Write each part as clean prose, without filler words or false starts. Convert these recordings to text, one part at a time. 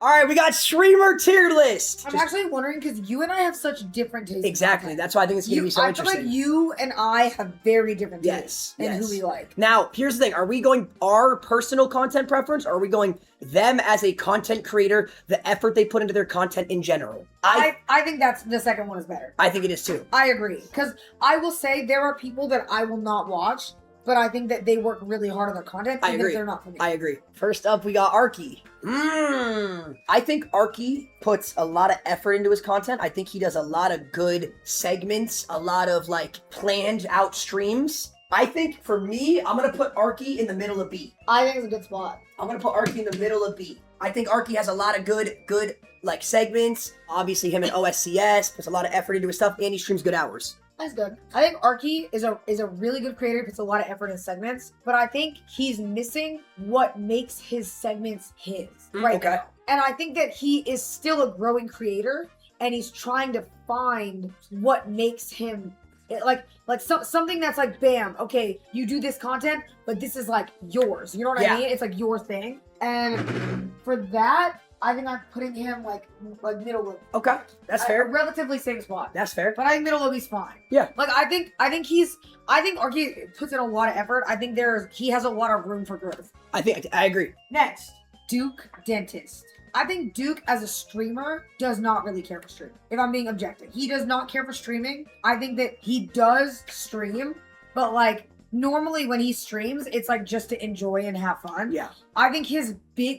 All right, we got streamer tier list. I'm actually wondering because you and I have such different tastes. Exactly. That's why I think it's going to be so interesting. I feel like you and I have very different tastes in who we like. Now, here's the thing. Are we going our personal content preference, or are we going them as a content creator, the effort they put into their content in general? I think that's the second one is better. I think it is too. I agree. Because I will say there are people that I will not watch, but I think that they work really hard on their content, even if they're not for me. I agree. First up, we got Arky. I think Arky puts a lot of effort into his content. I think he does a lot of good segments, a lot of like planned out streams. I think for me, I'm going to put Arky in the middle of B. I think it's a good spot. I'm going to put Arky in the middle of B. I think Arky has a lot of good like segments. Obviously him and OSCS puts a lot of effort into his stuff, and he streams good hours. That's good. I think Arky is a really good creator, puts a lot of effort in segments, but I think he's missing what makes his segments his right now. And I think that he is still a growing creator, and he's trying to find what makes him something that's like, bam, okay, you do this content, but this is like yours. You know what I mean? It's like your thing. And for that, I think I'm putting him like middle of. Okay, that's fair. Relatively same spot. That's fair. But I think middle of he's fine. Yeah. Like I think Arky puts in a lot of effort. I think he has a lot of room for growth. I agree. Next, Duke Dentist. I think Duke as a streamer does not really care for streaming. If I'm being objective, he does not care for streaming. I think that he does stream, but like normally when he streams, it's like just to enjoy and have fun. Yeah. I think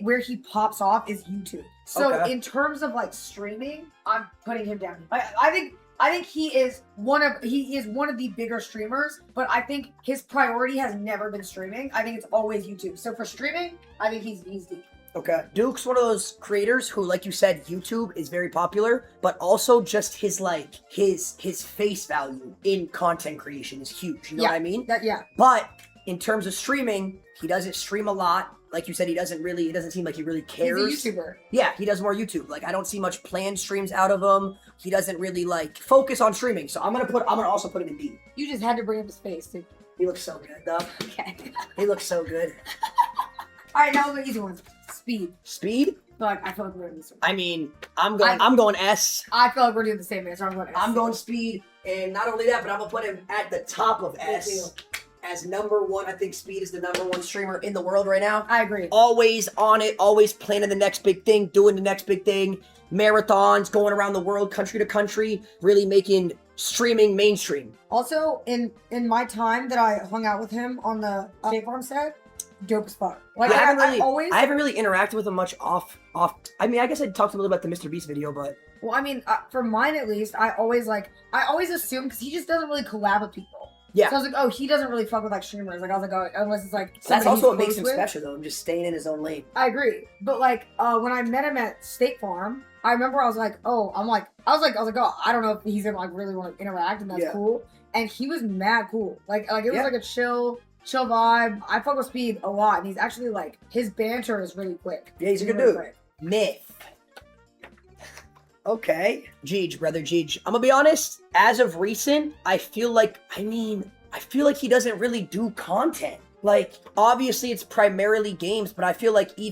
where he pops off is YouTube. So in terms of like streaming, I'm putting him down. I think he is one of the bigger streamers, but I think his priority has never been streaming. I think it's always YouTube. So for streaming, I think he's deep. Okay. Duke's one of those creators who, like you said, YouTube is very popular, but also just his face value in content creation is huge. You know what I mean? But in terms of streaming, he doesn't stream a lot. Like you said, it doesn't seem like he really cares. He's a YouTuber. Yeah, he does more YouTube. Like, I don't see much planned streams out of him. He doesn't really, like, focus on streaming. So I'm gonna also put him in B. You just had to bring up his face, too. He looks so good, though. Okay. He looks so good. All right, now the easy ones. Speed? But I feel like we're doing this. I mean, I'm going S. I feel like we're doing the same answer. I'm going S. I'm going Speed, and not only that, but I'm gonna put him at the top of S. As number one. I think Speed is the number one streamer in the world right now. I agree. Always on it, always planning the next big thing, doing the next big thing, marathons, going around the world, country to country, really making streaming mainstream. Also, in my time that I hung out with him on the State Farm set, dope as fuck. Like, yeah, I haven't really interacted with him much off. I mean, I guess I talked a little about the Mr. Beast video, but. Well, I mean, for mine at least, I always assume because he just doesn't really collab with people. Yeah. So I was like, oh, he doesn't really fuck with like streamers. Like I was like, oh, unless it's like. That's also what makes him special, though. Just staying in his own lane. I agree, but like when I met him at State Farm, I remember I was like, oh, I don't know if he's gonna like really want to interact, and that's cool. And he was mad cool. Like it was like a chill vibe. I fuck with Speed a lot, and he's actually like his banter is really quick. Yeah, he's a good dude. Myth. Okay. Jeej, brother Jeej. I'm gonna be honest, as of recent, I feel like he doesn't really do content. Like, obviously it's primarily games, but I feel like he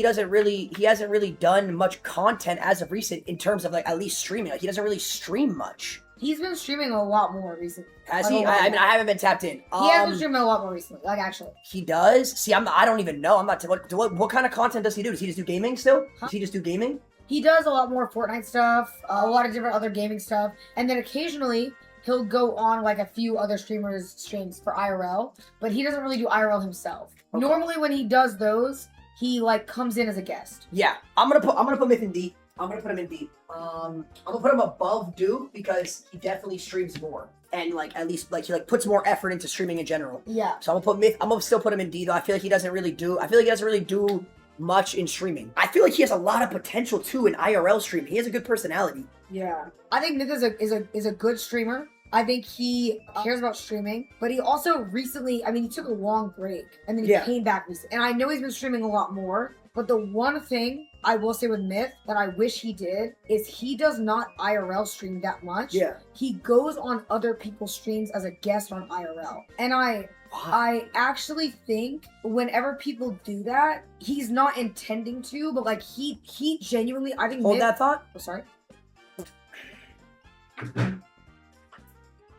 hasn't really done much content as of recent in terms of like at least streaming. Like, he doesn't really stream much. He's been streaming a lot more recently. Has he? I mean, I haven't been tapped in. He has been streaming a lot more recently, like actually. He does? See, I don't even know. I'm not, what kind of content does he do? Does he just do gaming still? Does he just do gaming? He does a lot more Fortnite stuff, a lot of different other gaming stuff, and then occasionally he'll go on like a few other streamers' streams for IRL, but he doesn't really do IRL himself. Okay. Normally when he does those, he like comes in as a guest. Yeah, I'm gonna put Myth in D. I'm gonna put him in D. I'm gonna put him above Duke because he definitely streams more. And like at least like he like puts more effort into streaming in general. Yeah. So I'm gonna still put him in D though. I feel like he doesn't really do much in streaming. I feel like he has a lot of potential too in IRL streaming. He has a good personality. Yeah. I think Nick is a good streamer. I think he cares about streaming, but he also recently, he took a long break and then he came back recently. And I know he's been streaming a lot more, but the one thing I will say with Myth that I wish he did is he does not IRL stream that much. Yeah. He goes on other people's streams as a guest on IRL. And I I actually think whenever people do that, he's not intending to, but like he genuinely, I think. Hold that thought. Oh, sorry.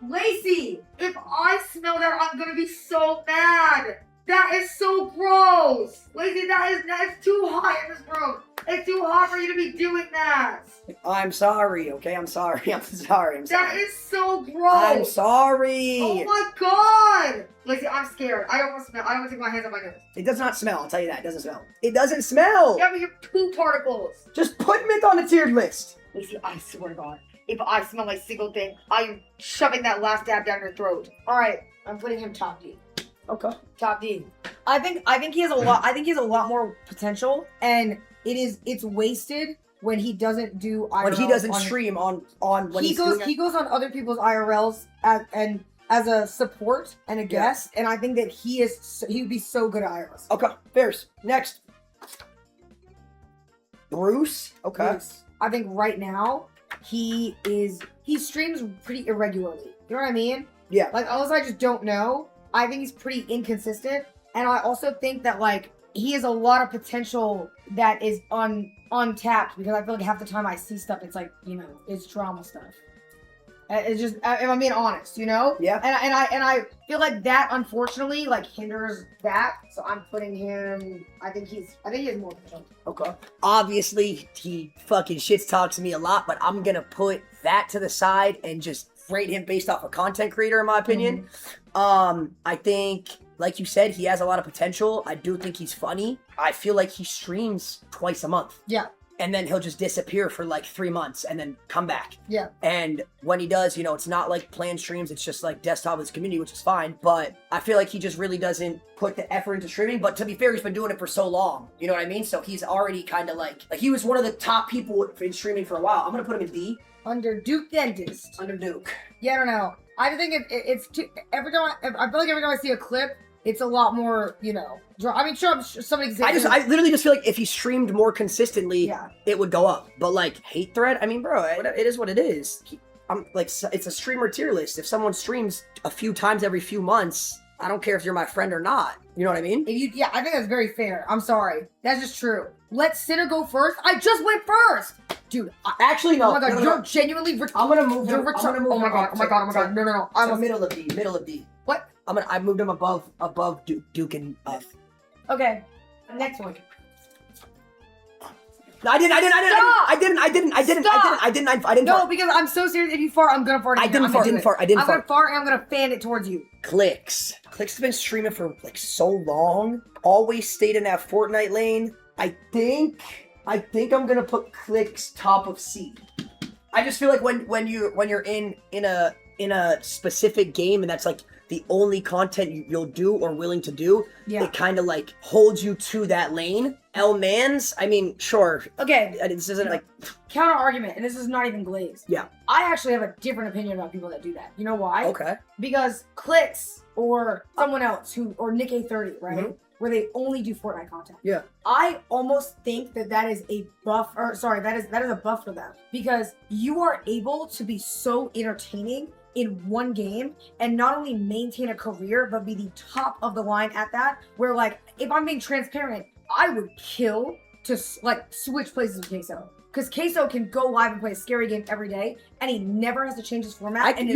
Lacey, if I smell that, I'm gonna be so mad. That is so gross. Lacey, that's too hot in this room. It's too hot for you to be doing that. I'm sorry, okay? I'm sorry. That is so gross. I'm sorry. Oh my god. Lacey, I'm scared. I don't want to smell. I don't want to take my hands on my nose. It does not smell, I'll tell you that. It doesn't smell. It doesn't smell. Yeah, but you're poop particles. Just put mint on the tiered list. Lacey, I swear to God, if I smell a single thing, I'm shoving that last dab down your throat. All right, I'm putting him top D. Okay. Top D. I think he has a lot. I think he has a lot more potential, and it's wasted when he doesn't do IRL. When he doesn't stream on when he goes on other people's IRLs and as a support and a guest, and I think that he would be so good at IRLs. Okay, fairs. Next. Bruce. Okay. Bruce. I think right now he streams pretty irregularly. You know what I mean? Yeah. Like, unless I just don't know, I think he's pretty inconsistent. And I also think that, like, he has a lot of potential that is untapped, because I feel like half the time I see stuff, it's like, you know, it's drama stuff. It's just, if I'm being honest, you know? Yeah. And I feel like that, unfortunately, like, hinders that. So I'm putting him, I think he has more potential. Okay. Obviously, he fucking shit talks me a lot, but I'm gonna put that to the side and just rate him based off a content creator, in my opinion. I think, like you said, he has a lot of potential. I do think he's funny. I feel like he streams twice a month. Yeah. And then he'll just disappear for like 3 months and then come back. Yeah. And when he does, you know, it's not like planned streams. It's just like desktop with his community, which is fine. But I feel like he just really doesn't put the effort into streaming. But to be fair, he's been doing it for so long. You know what I mean? So he's already kind of like he was one of the top people in streaming for a while. I'm going to put him in D. Under Duke Dentist. Under Duke. Yeah, I don't know. I think it's too, I feel like every time I see a clip, it's a lot more, you know. I mean, sure, somebody can say. I literally just feel like if he streamed more consistently, it would go up. But like hate thread, I mean, bro, it is what it is. I'm like, it's a streamer tier list. If someone streams a few times every few months, I don't care if you're my friend or not. You know what I mean? Yeah, I think that's very fair. I'm sorry, that's just true. Let Cinna go first. I just went first, dude. Actually, no. Oh my god, you're genuinely. I'm gonna move him. Oh my god. No. I'm a middle of D. What? I moved him above Duke and F. Okay, next one. No, I didn't. No, because I'm so serious. If you fart, I'm gonna fart. I didn't fart. I'm gonna fart and I'm gonna fan it towards you. Clicks has been streaming for like so long. Always stayed in that Fortnite lane. I think I'm gonna put Clicks top of C. I just feel like when you're in a specific game and that's like the only content you'll do or willing to do, it kind of like holds you to that lane. Mans, I mean, sure. Okay. This isn't like counter argument, and this is not even glazed. Yeah. I actually have a different opinion about people that do that. You know why? Okay. Because Clicks or someone else or Nick A30, right? Mm-hmm. Where they only do Fortnite content. Yeah. I almost think that is a buff, that is a buff for them, because you are able to be so entertaining in one game and not only maintain a career but be the top of the line at that, where like, if I'm being transparent, I would kill to like switch places with Queso, because Queso can go live and play a scary game every day and he never has to change his format. I can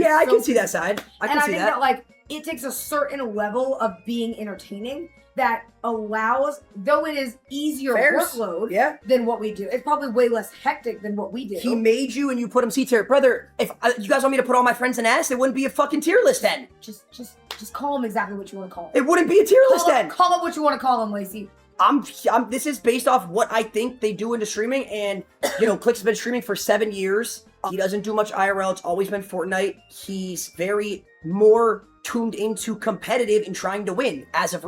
see that side. I think that like it takes a certain level of being entertaining that allows, though it is easier workload than what we do. It's probably way less hectic than what we do. He made you and you put him C tier. Brother, if you guys want me to put all my friends in S, it wouldn't be a fucking tier list then. Just call him exactly what you want to call him. It wouldn't be a tier list then. Call him what you want to call him, Lacey. This is based off what I think they do into streaming, and you know, Click's been streaming for 7 years. He doesn't do much IRL. It's always been Fortnite. He's very more tuned into competitive and trying to win as of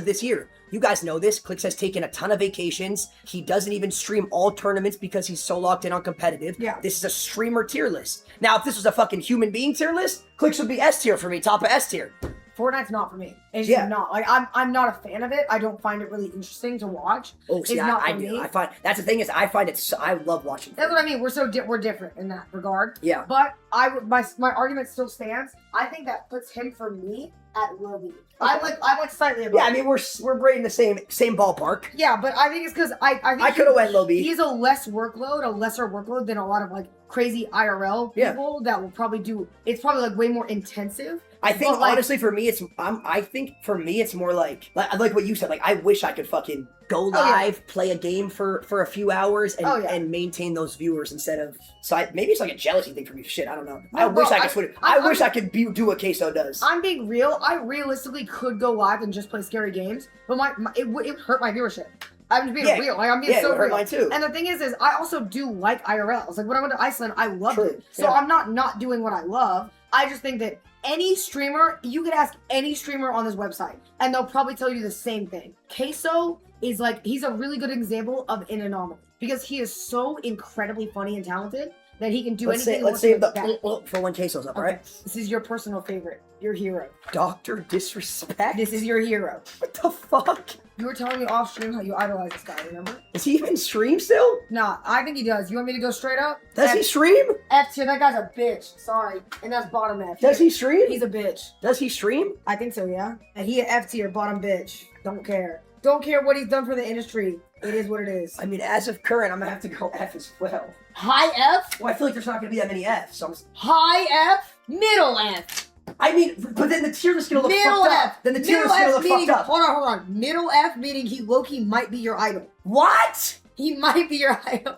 this year. You guys know this. Clicks has taken a ton of vacations. He doesn't even stream all tournaments because he's so locked in on competitive. Yeah. This is a streamer tier list. Now, if this was a fucking human being tier list, Clicks would be S tier for me, top of S tier. Fortnite's not for me. It's just not. Like, I'm not a fan of it. I don't find it really interesting to watch. Oh, see, I do. I find that's the thing is I find it. I love watching. That's what I mean. We're different in that regard. Yeah. But my argument still stands. I think that puts him for me at low B. I like slightly above. Yeah, I mean we're braiding the same ballpark. Yeah, but I think it's because I think I could have went low B. He's a lesser workload than a lot of like crazy IRL people that will probably do. It's probably like way more intensive. I think honestly for me it's more like what you said. Like I wish I could fucking go live, play a game for a few hours, and maintain those viewers instead of. So maybe it's like a jealousy thing for me. Shit, I don't know. I wish I could do what Queso does. I'm being real. I realistically could go live and just play scary games, but it would hurt my viewership. I'm just being real. Like I'm being so real. Mine too. And the thing is I also do like IRLs. Like when I went to Iceland, I loved it. So I'm not doing what I love. I just think that any streamer, you could ask any streamer on this website, and they'll probably tell you the same thing. Queso is like, he's a really good example of an anomaly because he is so incredibly funny and talented that he can do anything. Let's save for when Queso's up, alright? This is your personal favorite, your hero. Dr. Disrespect? This is your hero. What the fuck? You were telling me off stream how you idolize this guy, remember? Does he even stream still? Nah, I think he does. You want me to go straight up? Does he stream? F tier, that guy's a bitch. Sorry. And that's bottom F. Does he stream? He's a bitch. Does he stream? I think so, yeah. And he an F tier, bottom bitch. Don't care. Don't care what he's done for the industry. It is what it is. I mean, as of current, I'm gonna have to go F as well. High F? Well, I feel like there's not gonna be that many Fs. So High F? Middle F. I mean, but then the tier list gonna look fucked up. Then the tier list gonna look fucked up. Hold on. Middle F meaning he low-key might be your idol. What? He might be your idol.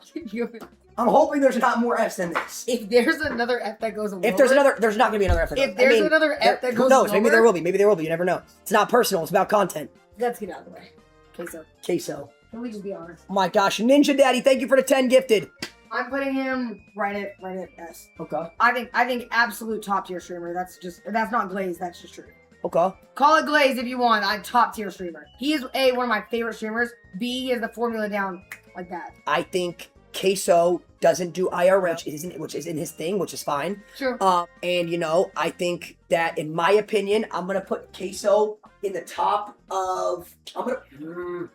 I'm hoping there's not more Fs than this. If there's another F that goes lower. If there's not gonna be another F. If there's another F that goes lower. Who knows? Lower, Maybe there will be. Maybe there will be. You never know. It's not personal. It's about content. Let's get out of the way. Queso. Can we just be honest? Oh my gosh. Ninja Daddy, thank you for the 10 gifted. I'm putting him right at S. Okay. I think absolute top tier streamer. That's not Glaze, that's just true. Okay. Call it Glaze if you want. I'm top tier streamer. He is A, one of my favorite streamers. B, he has the formula down like that. I think Queso doesn't do IRL, which isn't his thing, which is fine. Sure. And I think that in my opinion, I'm gonna put Queso in the top of.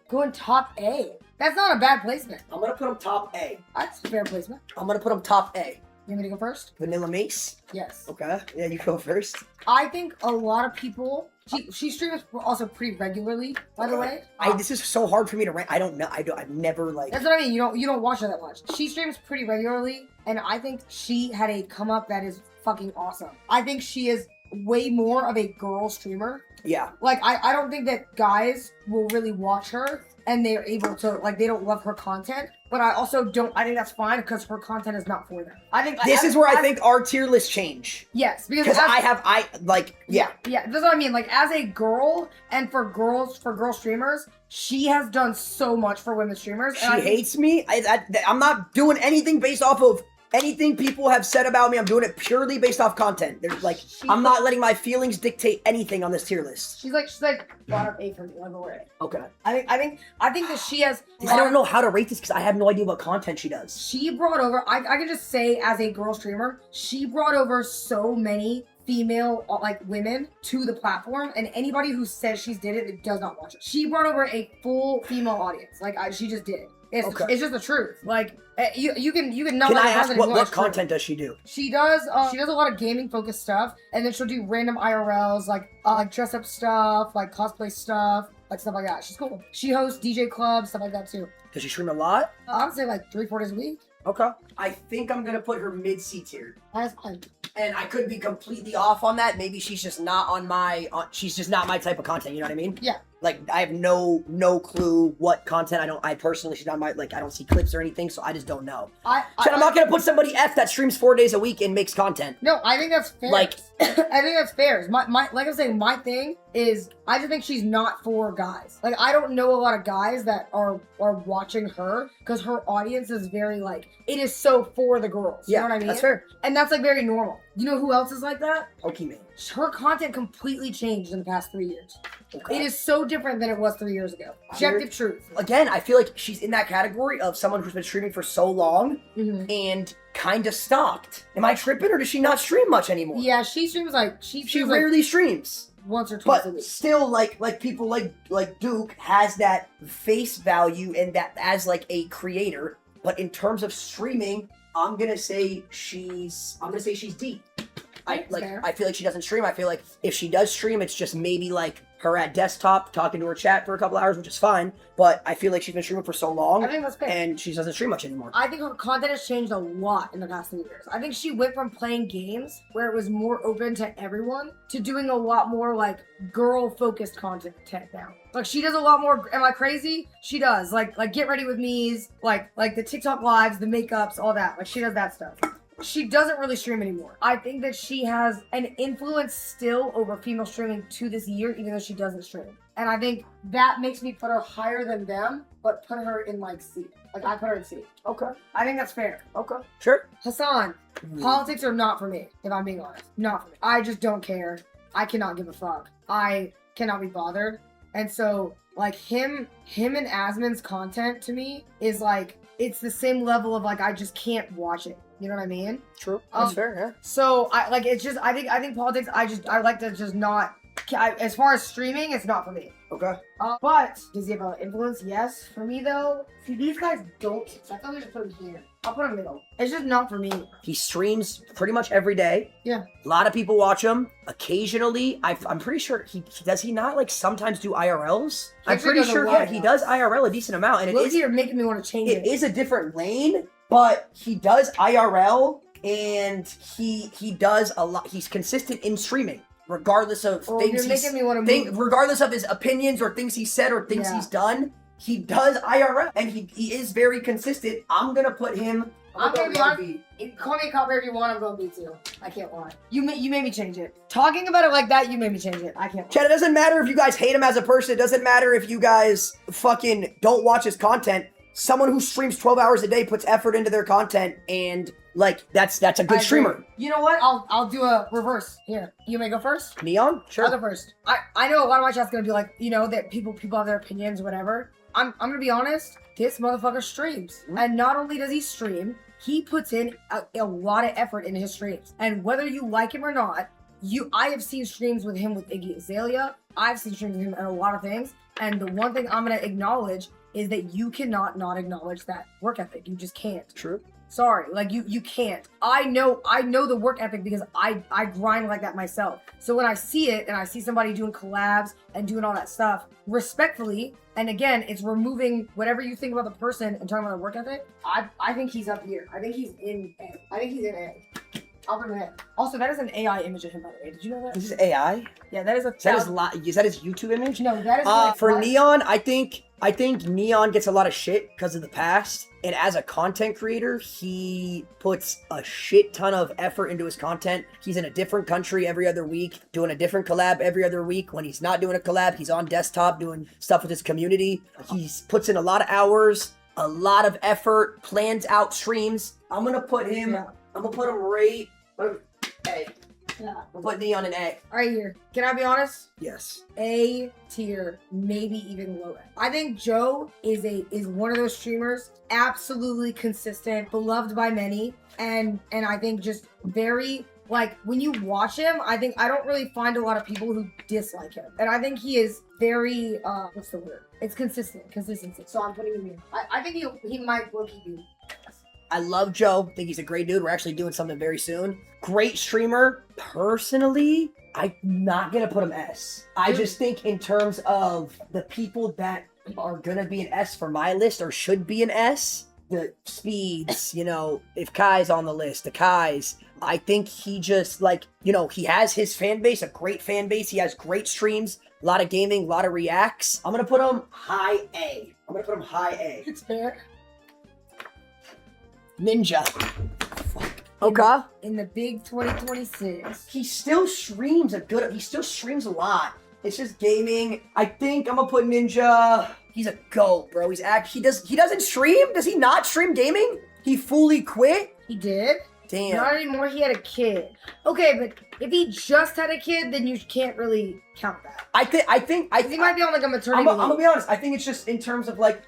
Going top A. That's not a bad placement. I'm gonna put him top A. That's a fair placement. I'm gonna put him top A. You want me to go first? Vanilla Mace? Yes. Okay. Yeah, you go first. I think a lot of people. She streams also pretty regularly, by the way. This is so hard for me to rank. I don't know. I've never like. That's what I mean. You don't watch her that much. She streams pretty regularly, and I think she had a come up that is fucking awesome. I think she is way more of a girl streamer. Yeah. Like I don't think that guys will really watch her and they're able to they don't love her content. But I also don't. I think that's fine because her content is not for them. I think this is where I think our tier list change. Yes, because yeah. Yeah, that's what I mean. Like as a girl and for girl streamers, she has done so much for women streamers. She hates me. I'm not doing anything based off of anything people have said about me. I'm doing it purely based off content. I'm not letting my feelings dictate anything on this tier list. She's like bottom A for me, like already. Okay. I think that she has. I don't know how to rate this because I have no idea what content she does. She brought over. I can just say as a girl streamer, she brought over so many female women to the platform, and anybody who says she's did it does not watch it. She brought over a full female audience. She just did. It's just the truth. You can not. Can I ask what content does she do? She does a lot of gaming focused stuff, and then she'll do random IRLs like dress up stuff, like cosplay stuff, like stuff like that. She's cool. She hosts DJ clubs, stuff like that too. Does she stream a lot? I would say 3-4 days a week. Okay. I think I'm gonna put her mid C tier. That's fine. And I could be completely off on that. Maybe she's just not she's just not my type of content. You know what I mean? Yeah. I have no clue what content. I personally, she's not my, I don't see clips or anything, so I just don't know. I'm not gonna put somebody F that streams 4 days a week and makes content. No, I think that's fair. I think that's fair. My like I'm saying, my thing is, I just think she's not for guys. I don't know a lot of guys that are watching her because her audience is very it is so for the girls. You know what I mean? That's fair. And that's very normal. You know who else is like that? Pokemon. Her content completely changed in the past 3 years. Okay. It is so different than it was 3 years ago. Objective truth. Again, I feel like she's in that category of someone who's been streaming for so long and kind of stopped. Am I tripping or does she not stream much anymore? Yeah, she streams she rarely streams. once or twice a But week. still, like people like Duke has that face value and that as like a creator. But in terms of streaming, I'm gonna say she's D. I feel like she doesn't stream. I feel like if she does stream, it's just maybe like her at desktop talking to her chat for a couple hours, which is fine. But I feel like she's been streaming for so long, I think that's fair. and she doesn't stream much anymore. I think her content has changed a lot in the past 3 years. I think she went from playing games where it was more open to everyone to doing a lot more like girl-focused content now. Like she does a lot more. Am I crazy? She does like get ready with me's, like the TikTok lives, the makeups, all that. Like she does that stuff. She doesn't really stream anymore. I think that she has an influence still over female streaming to this year, even though she doesn't stream. And I think that makes me put her higher than them, but put her in like C. Like I put her in C. Okay. I think that's fair. Okay. Sure. Hassan, politics are not for me, if I'm being honest. Not for me. I just don't care. I cannot give a fuck. I cannot be bothered. And so, like, him and Asmon's content to me is like, it's the same level of like, I just can't watch it. You know what I mean? True. That's fair, yeah. So, I think politics, I like to just not, as far as streaming, it's not for me. Okay. But, does he have an influence? Yes. For me, though, see, these guys don't, so I thought we should put him here. I'll put him middle. It's just not for me. He streams pretty much every day. Yeah. A lot of people watch him. Occasionally, I'm pretty sure does he not like sometimes do IRLs? I'm pretty sure, yeah, he does IRL a decent amount. And Rosii are making me want to change it. It is a different lane, but he does IRL and he does a lot. He's consistent in streaming. Regardless of things regardless of his opinions or things he said or things he's done, he does IRL and he is very consistent. I'm gonna put him. I'm gonna be honest. Call me a copper if you want. I'm going B too. I can't lie. You made me change it. Talking about it like that, you made me change it. I can't. Chad, it doesn't matter if you guys hate him as a person. It doesn't matter if you guys fucking don't watch his content. Someone who streams 12 hours a day puts effort into their content, and like that's a good streamer. You know what? I'll do a reverse here. You may go first. Neon, sure. I'll go first. I know a lot of my chat's gonna be like, you know, that people have their opinions, whatever. I'm gonna be honest. This motherfucker streams, and not only does he stream, he puts in a lot of effort into his streams. And whether you like him or not, I have seen streams with him with Iggy Azalea. I've seen streams with him and a lot of things. And the one thing I'm gonna acknowledge is that you cannot not acknowledge that work ethic. You just can't. True. Sorry, like you can't. I know the work ethic because I grind like that myself. So when I see it and I see somebody doing collabs and doing all that stuff, respectfully, and again, it's removing whatever you think about the person and talking about the work ethic. I think he's up here. I think he's in A. I think he's in A. I'll bring it in. Also, that is an AI image of him, by the way. Did you know that? This is AI? Yeah, that is a. Is that his YouTube image? No, that is. For Neon, I think Neon gets a lot of shit because of the past. And as a content creator, he puts a shit ton of effort into his content. He's in a different country every other week, doing a different collab every other week. When he's not doing a collab, he's on desktop doing stuff with his community. He puts in a lot of hours, a lot of effort, plans out streams. I'm gonna put him right. A. Yeah. We'll put Neon in A. Right here. Can I be honest? Yes. A tier, maybe even lower. I think Joe is one of those streamers, absolutely consistent, beloved by many, and I think just very, like, when you watch him, I don't really find a lot of people who dislike him. And I think he is very, what's the word? It's consistency. So I'm putting him in. I think he might low-key be. I love Joe. Think he's a great dude. We're actually doing something very soon. Great streamer. Personally, I'm not gonna put him S. I just think in terms of the people that are gonna be an S for my list or should be an S, the speeds, you know, if Kai's on the list, the Kai's, I think he just like, you know, he has his fan base, a great fan base. He has great streams, a lot of gaming, a lot of reacts. I'm gonna put him high A. It's fair. Ninja. Okay. In the big 2026. He still streams a lot. It's just gaming. I think I'm gonna put Ninja. He's a GOAT, bro. He doesn't stream? Does he not stream gaming? He fully quit? He did? Damn. Not anymore. He had a kid. Okay, but if he just had a kid, then you can't really count that. I think He might be on like a maternity I'm gonna leave. be honest. I think it's just in terms of like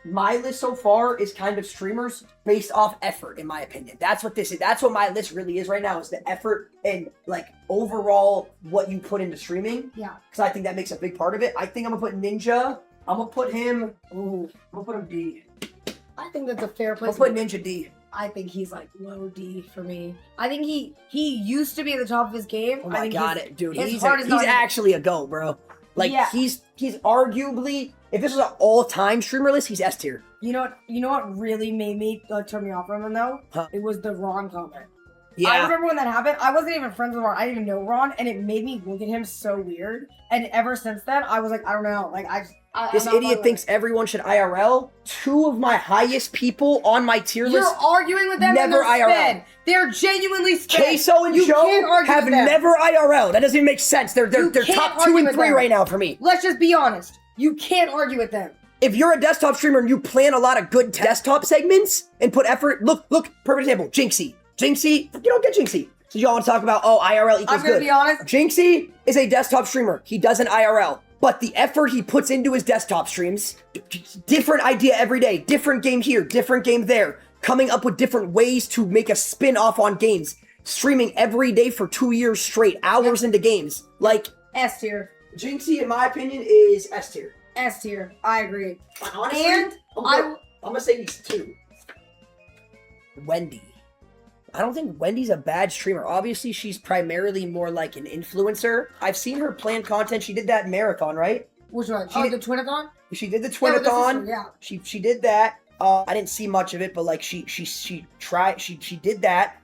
my list so far is kind of streamers based off effort, in my opinion. That's what this is. That's what my list really is right now, is the effort and like overall what you put into streaming. Yeah. Because I think that makes a big part of it. I think I'm gonna put Ninja. I'm gonna put him. Ooh, I'm gonna put him D. I think that's a fair place. I'll put Ninja D. I think he's like low D for me. I think he used to be at the top of his game. Oh my god, dude, his he's heart is not actually a GOAT, bro. Like Yeah. he's arguably, if this was an all-time streamer list, he's S tier. You know what really made me turn me off from him though? Huh. It was the Ron comment. I Yeah. remember when that happened. I wasn't even friends with Ron. I didn't even know Ron, and it made me look at him so weird. And ever since then, I was like, I don't know. Like This idiot thinks everyone should IRL. Two of my highest people on my tier you're list, arguing with them. never and they're IRL. spin. They're genuinely spin. Queso and You Joe, can't argue have with them. never IRL. That doesn't even make sense. They're You can't top 2 argue and with 3 them. right now for me. Let's just be honest. You can't argue with them. If you're a desktop streamer and you plan a lot of good desktop segments and put effort, look, perfect example, Jinxie. You don't get Jinxie. So y'all want to talk about, IRL equals I'm gonna good. be honest. Jinxie is a desktop streamer. He does an IRL. But the effort he puts into his desktop streams, different idea every day, different game here, different game there, coming up with different ways to make a spin-off on games, streaming every day for 2 years straight, hours into games. Like, S tier. Jinxie, in my opinion, is S tier. S tier. I agree. Honestly, And I'm gonna say he's 2. Wendy. I don't think Wendy's a bad streamer. Obviously, she's primarily more like an influencer. I've seen her plan content. She did that marathon, right? Which one? She The Twinathon? She did the Yeah, with the Twinathon. sister, yeah. She did that. I didn't see much of it, but like she did that.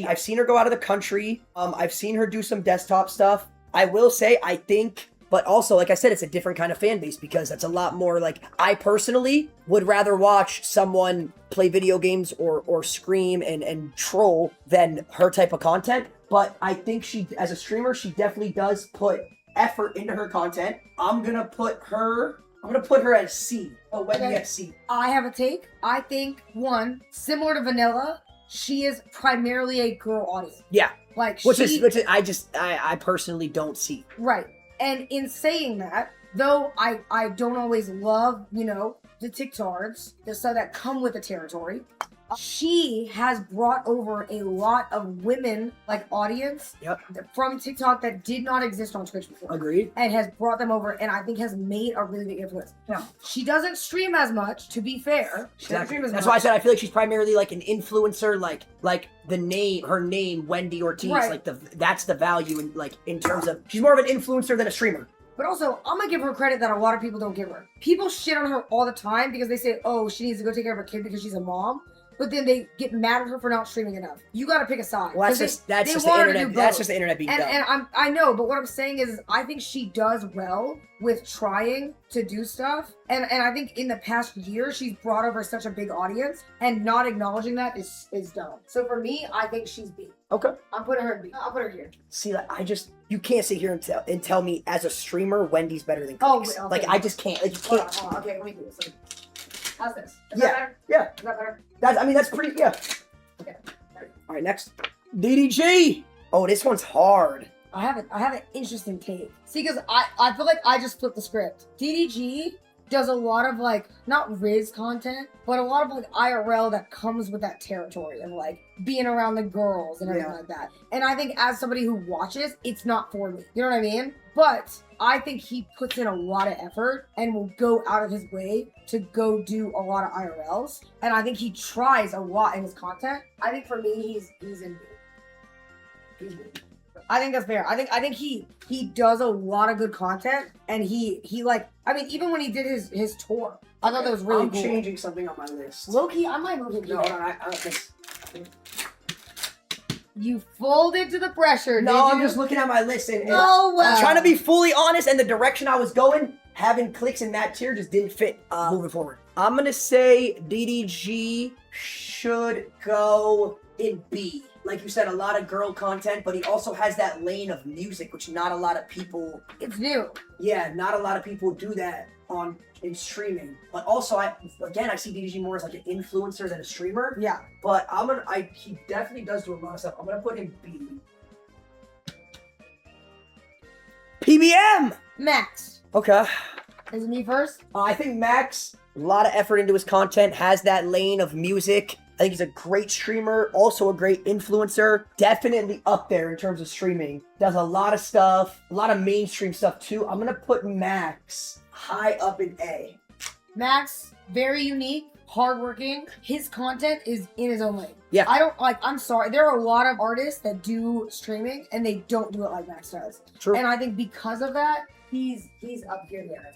I've seen her go out of the country. I've seen her do some desktop stuff. I will say, I think, but also, like I said, it's a different kind of fan base because it's a lot more like, I personally would rather watch someone play video games or scream and troll than her type of content. But I think she, as a streamer, she definitely does put effort into her content. I'm gonna put her at C. Oh, Wendy Okay. at C. I have a take. I think, one, similar to Vanilla, she is primarily a girl audience. Yeah. Like, Which is I personally don't see. Right. And in saying that, though I don't always love, the TikToks, the stuff that come with the territory, she has brought over a lot of women, like audience, Yep. from TikTok that did not exist on Twitch before. Agreed. And has brought them over, and I think has made a really big influence. Now, she doesn't stream as much, to be fair. She doesn't stream as That's much. why I said I feel like she's primarily like an influencer, like her name, Wendy Ortiz, Right. like that's the value in terms of, she's more of an influencer than a streamer. But also, I'm gonna give her credit that a lot of people don't give her. People shit on her all the time because they say, oh, she needs to go take care of her kid because she's a mom. But then they get mad at her for not streaming enough. You gotta pick a side. Well, that's 'Cause just they the want her to internet. do That's both. just the internet being dumb. And I know, but what I'm saying is, I think she does well with trying to do stuff. And I think in the past year, she's brought over such a big audience, and not acknowledging that is dumb. So for me, I think she's B. Okay. I'm putting her in B. I'll put her here. See, like, you can't sit here and tell me as a streamer Wendy's better than Oh, Clicks. okay. Like, I just can't. Like, you Hold can't. on. Okay, let me do this. Like, how's this? Is Yeah, that better? yeah. Is that better? That's pretty. Yeah. Okay. All right, next. DDG. Oh, this one's hard. I have an interesting take. See, because I feel like I just flipped the script. DDG does a lot of like, not Riz content, but a lot of like IRL that comes with that territory of like being around the girls and everything Yeah. like that. And I think as somebody who watches, it's not for me. You know what I mean? But I think he puts in a lot of effort and will go out of his way to go do a lot of IRLs. And I think he tries a lot in his content. I think for me, he's in B. He's B. I think that's fair. I think he does a lot of good content, and he like, I mean, even when he did his tour, I thought that was really I'm cool. changing something on my list. Low-key, I might move it. No, I don't think. You folded to the pressure, No, did I'm you? just looking at my list and Oh, wow. I'm trying to be fully honest, and the direction I was going, having Clicks in that tier just didn't fit moving forward. I'm gonna say DDG should go in B. Like you said, a lot of girl content, but he also has that lane of music, which not a lot of people. It's new. Yeah, not a lot of people do that. in streaming. But also, I see DDG more as like an influencer than a streamer. Yeah. But he definitely does do a lot of stuff. I'm gonna put him B. PBM! Max. Okay. Is it me first? I think Max, a lot of effort into his content, has that lane of music. I think he's a great streamer, also a great influencer. Definitely up there in terms of streaming. Does a lot of stuff, a lot of mainstream stuff too. I'm gonna put Max high up in A. Max, very unique, hardworking. His content is in his own lane. Yeah. I'm sorry. There are a lot of artists that do streaming and they don't do it like Max does. True. And I think because of that, he's up here there.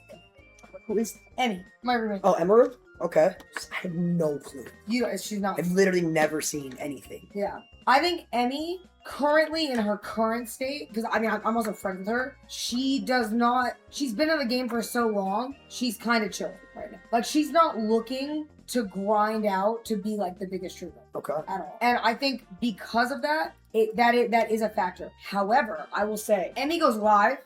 Who is Emmy, my roommate. Oh, Emerald? Okay. I have no clue. She's not. I've literally never seen anything. Yeah. I think Emmy, currently in her current state, because I mean, I'm also friends with her, she's been in the game for so long, she's kind of chill right now. Like, she's not looking to grind out to be like the biggest streamer. Okay. At all. And I think because of that, that is a factor. However, I will say, Emmy goes live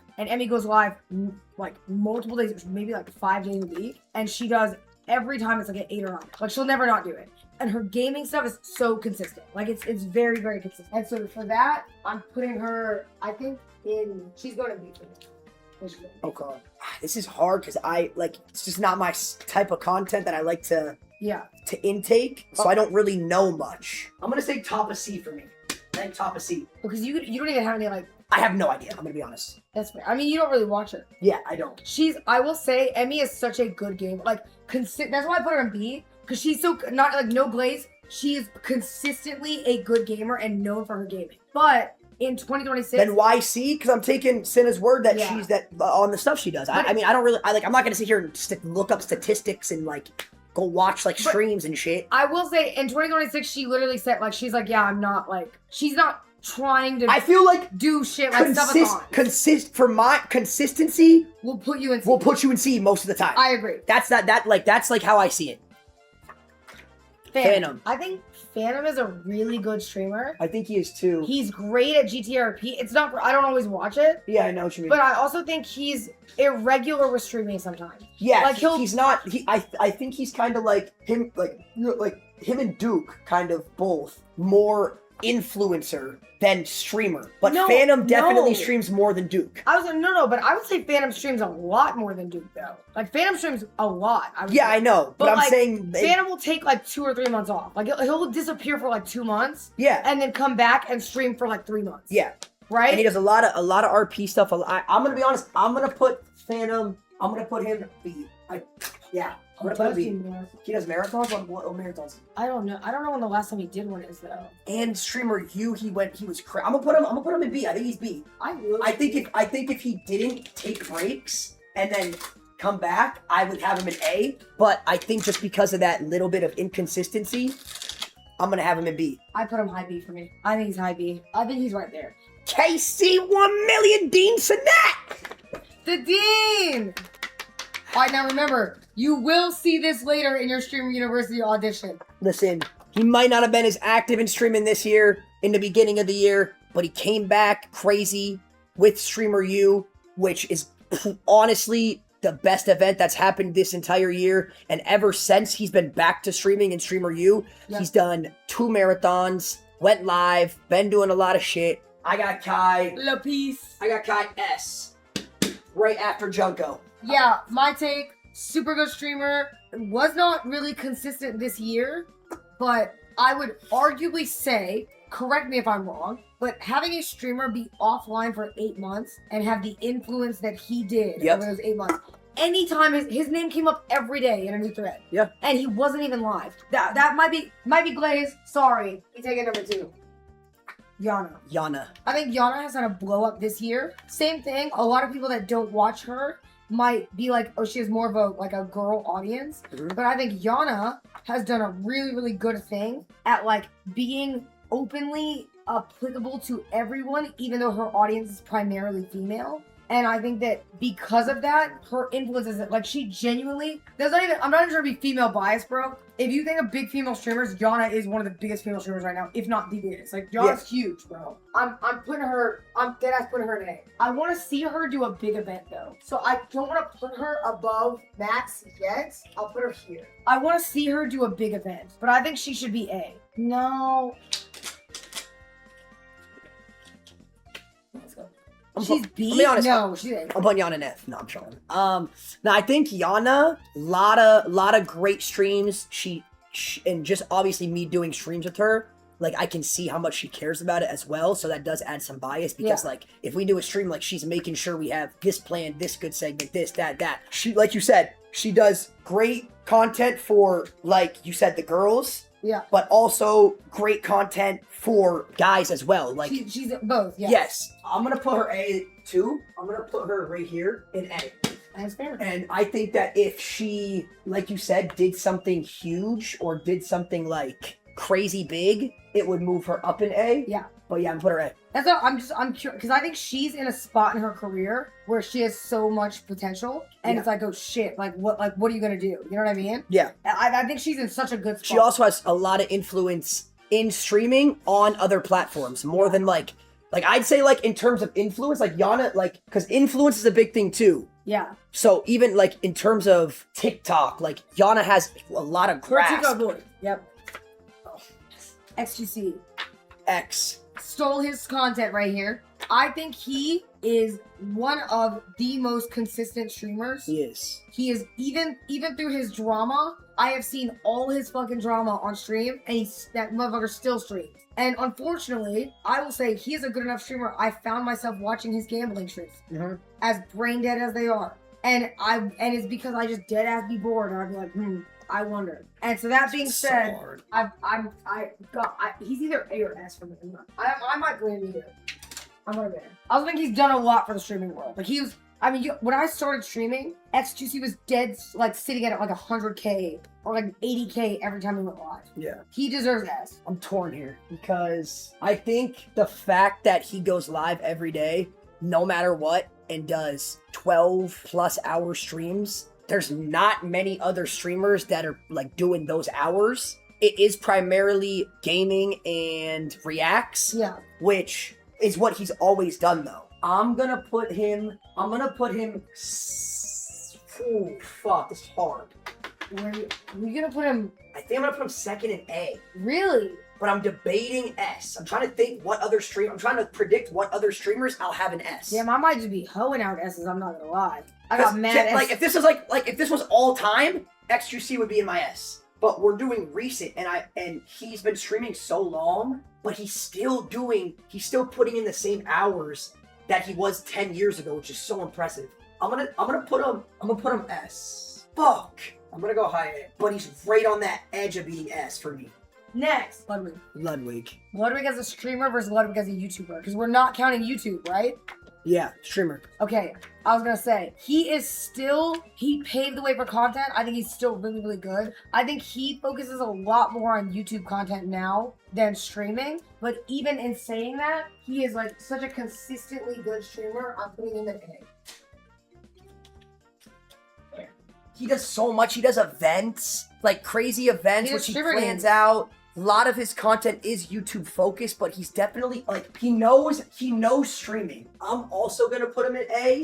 like multiple days, maybe like 5 days a week, and she does every time it's like an 8 or 9. Like, she'll never not do it. And her gaming stuff is so consistent. Like, it's very, very consistent. And so for that, I'm putting her, I think, she's going to be for me. Okay. This is hard because it's just not my type of content that I like to intake, so I don't really know much. I'm gonna say top of C for me. I think top of C. Because you don't even have any, like... I have no idea, I'm gonna be honest. That's fair. I mean, you don't really watch her. Yeah, I don't. I will say, Emmy is such a good gamer. Like, that's why I put her in B, because she's so, not, like, no glaze. She is consistently a good gamer and known for her gaming. But in 2026... Then why C? Because I'm taking Cinna's word that she's on the stuff she does. I mean, I don't really... I'm not gonna sit here and look up statistics and, like, go watch, like, streams and shit. I will say, in 2026, she literally said, like, she's like, yeah, I'm not, like... She's not trying to... I feel like... do shit like stuff for my consistency... We'll put you in C. We'll put you in C most of the time. I agree. That's like how I see it. Phantom. I think Phantom is a really good streamer. I think he is too. He's great at GTRP. It's not... I don't always watch it. Yeah, I know what you mean. But I also think he's irregular with streaming sometimes. Yeah, like he's not... I think he's kind of like him, like him and Duke, kind of both more influencer than streamer. But Phantom definitely streams more than Duke. I was like, but I would say Phantom streams a lot more than Duke, though. Like, Phantom streams a lot. I know. But I'm saying... Phantom will take, like, 2 or 3 months off. Like, he'll disappear for, like, 2 months. Yeah. And then come back and stream for, like, 3 months. Yeah. Right? And he does a lot of RP stuff. I'm going to be honest. I'm going to put Phantom... I'm going to put him B. I'm gonna put him B. He does marathons? What marathons? I don't know. I don't know when the last time he did one is, though. And streamer he was I'm gonna put him in B. I think he's B. I think if he didn't take breaks and then come back, I would have him in A. But I think just because of that little bit of inconsistency, I'm gonna have him in B. I put him high B for me. I think he's high B. I think he's right there. KC 1 million Dean Cinna! The Dean! Alright, now remember, you will see this later in your Streamer University audition. Listen, he might not have been as active in streaming this year, in the beginning of the year, but he came back crazy with Streamer U, which is honestly the best event that's happened this entire year. And ever since he's been back to streaming in Streamer U, he's done 2 marathons, went live, been doing a lot of shit. I got Kai. La Peace. I got Kai S. Right after Junko. Yeah, my take, super good streamer. Was not really consistent this year, but I would arguably say, correct me if I'm wrong, but having a streamer be offline for 8 months and have the influence that he did over those 8 months, anytime his name came up every day in a new thread. Yeah. And he wasn't even live. That might be Glaze. Sorry. You take it number 2. Yana. I think Yana has had a blow up this year. Same thing. A lot of people that don't watch her might be like, oh, she has more of a girl audience. Mm-hmm. But I think Yana has done a really, really good thing at like being openly applicable to everyone, even though her audience is primarily female. And I think that because of that, her influence is like she genuinely I'm not even trying to be female biased, bro. If you think of big female streamers, Yana is one of the biggest female streamers right now, if not the biggest. Like, Yana's huge, bro. I'm dead ass putting her in A. I want to see her do a big event, though. So I don't want to put her above Max yet. I'll put her here. I want to see her do a big event, but I think she should be A. No. Let's go. She's B? I'll be honest, no, she's A. I'm putting Yana in F. No, I'm trolling. Now I think Yana, lot of great streams. She and just obviously me doing streams with her, like I can see how much she cares about it as well. So that does add some bias because like if we do a stream, like she's making sure we have this plan, this good segment, this, that. She, like you said, she does great content for, like you said, the girls. Yeah. But also great content for guys as well. Like she's both. Yes. Yes. I'm gonna put her A too. I'm gonna put her right here in A. That's fair. And I think that if she, like you said, did something huge or did something like crazy big, it would move her up in A. Yeah. But yeah, I'm put her A. That's all. I'm curious because I think she's in a spot in her career where she has so much potential, and it's like, oh shit, like what are you gonna do? You know what I mean? Yeah. I think she's in such a good spot. She also has a lot of influence in streaming on other platforms, more than like I'd say like in terms of influence, like Yana, like because influence is a big thing too. Yeah. So even like in terms of TikTok, like Yana has a lot of grasp. TikTok boy. Yep. Oh. XGC. X. Stole his content right here. I think he is one of the most consistent streamers. He is. He is even through his drama. I have seen all his fucking drama on stream, and that motherfucker still streams. And unfortunately, I will say he is a good enough streamer. I found myself watching his gambling streams, as brain dead as they are, and it's because I just dead ass be bored, and I'd be like, I wonder. And so that being said, he's either A or S for me. I might blame you. I'm gonna be. I also think he's done a lot for the streaming world. Like when I started streaming, X2C was dead, like sitting at like 100K or like 80K every time he went live. Yeah. He deserves S. I'm torn here because I think the fact that he goes live every day, no matter what, and does 12 plus hour streams, there's not many other streamers that are like doing those hours. It is primarily gaming and reacts. Yeah. Which is what he's always done though. I'm gonna put him. Oh fuck, this is hard. Where are you gonna put him? I think I'm gonna put him second in A. Really? But I'm debating S. I'm trying to think I'm trying to predict what other streamers I'll have an S. Damn, I might just be hoeing out S's, I'm not gonna lie. I got mad like if this was if this was all time, XQC would be in my S. But we're doing recent and he's been streaming so long, but he's still putting in the same hours that he was 10 years ago, which is so impressive. I'm gonna put him S. Fuck. I'm gonna go high A. But he's right on that edge of being S for me. Next, Ludwig. Ludwig as a streamer versus Ludwig as a YouTuber. Because we're not counting YouTube, right? Yeah, streamer. Okay, I was gonna say, he paved the way for content. I think he's still really, really good. I think he focuses a lot more on YouTube content now than streaming. But even in saying that, he is like such a consistently good streamer. I'm putting him in A. He does so much. He does events, like crazy events, which he plans out. A lot of his content is YouTube focused, but he's definitely like he knows streaming. I'm also gonna put him in A,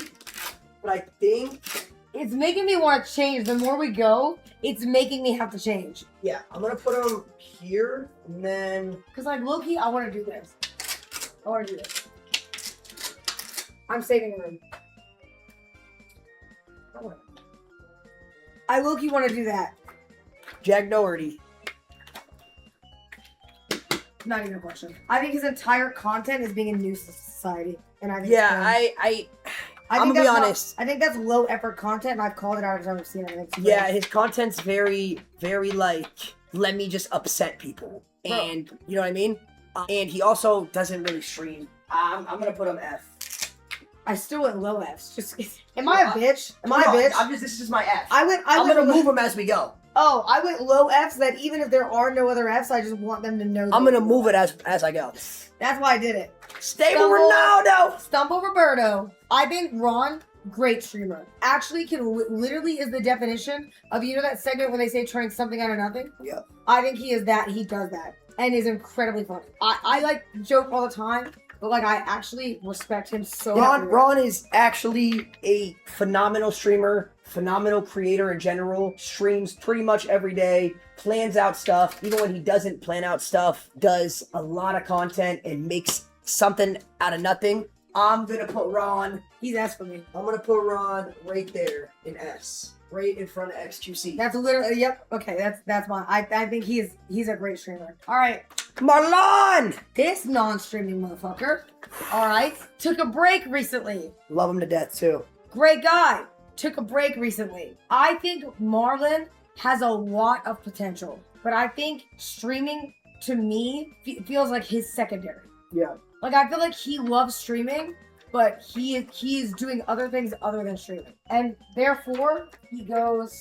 but I think it's making me want to change. The more we go, it's making me have to change. Yeah, I'm gonna put him here, and then because like low-key, I want to do this. I'm saving room. I low-key want to do that. Jag Doherty. Not even a question. I think his entire content is being a nuisance to society, and I think I'm gonna be honest. I think that's low effort content, and I've called it out every time I've seen it. Yeah, his content's very, very like let me just upset people, and you know what I mean. And he also doesn't really stream. I'm gonna put him F. I still went low Fs. Am I a bitch? Am I a bitch? This is just my F. I'm gonna move them as we go. Oh, I went low Fs that even if there are no other Fs, I just want them to know. I'm gonna move it as I go. That's why I did it. Stable Ronaldo! Stumble Roberto. I think Ron great streamer. Actually literally is the definition of, you know that segment where they say trying something out of nothing? Yeah. I think he is that. He does that. And is incredibly funny. I like joke all the time, but like I actually respect him so much. Ron is actually a phenomenal streamer, phenomenal creator in general, streams pretty much every day, plans out stuff. Even when he doesn't plan out stuff, does a lot of content and makes something out of nothing. I'm gonna put Ron. He's S for me. I'm gonna put Ron right there in S, right in front of XQC. That's literally, yep. Okay, that's mine. I think he's a great streamer. All right, Marlon! this non-streaming motherfucker. All right, took a break recently. Love him to death too. Great guy. Took a break recently. I think Marlon has a lot of potential, but I think streaming to me feels like his secondary. Yeah. Like I feel like he loves streaming, but he is doing other things other than streaming, and therefore he goes.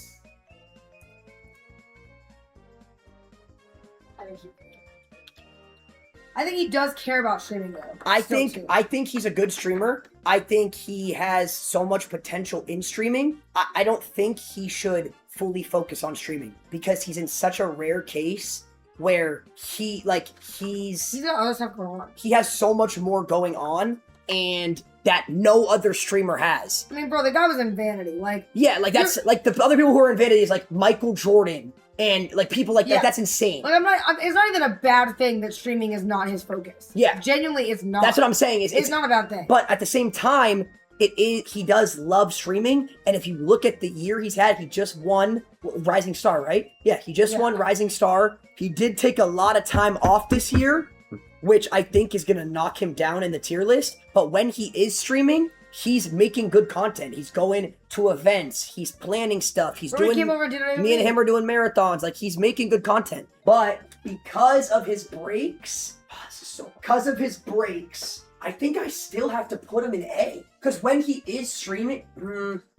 I think he does care about streaming though. I think he's a good streamer. I think he has so much potential in streaming. I don't think he should fully focus on streaming because he's in such a rare case where he's got other stuff going on. He has so much more going on and that no other streamer has. I mean, bro, the guy was in Vanity. Like, yeah, like that's like the other people who are in Vanity is like Michael Jordan and like people like that. That's insane. Like it's not even a bad thing that streaming is not his focus. Yeah, genuinely, it's not. That's what I'm saying. It's not a bad thing. But at the same time, it is. He does love streaming, and if you look at the year he's had, he just won Rising Star, right? Yeah, he just won Rising Star. He did take a lot of time off this year, which I think is gonna knock him down in the tier list. But when he is streaming, he's making good content. He's going to events. He's planning stuff. He's doing. Came over and did it me and him are doing marathons. Like he's making good content. But because of his breaks, I think I still have to put him in A. Because when he is streaming,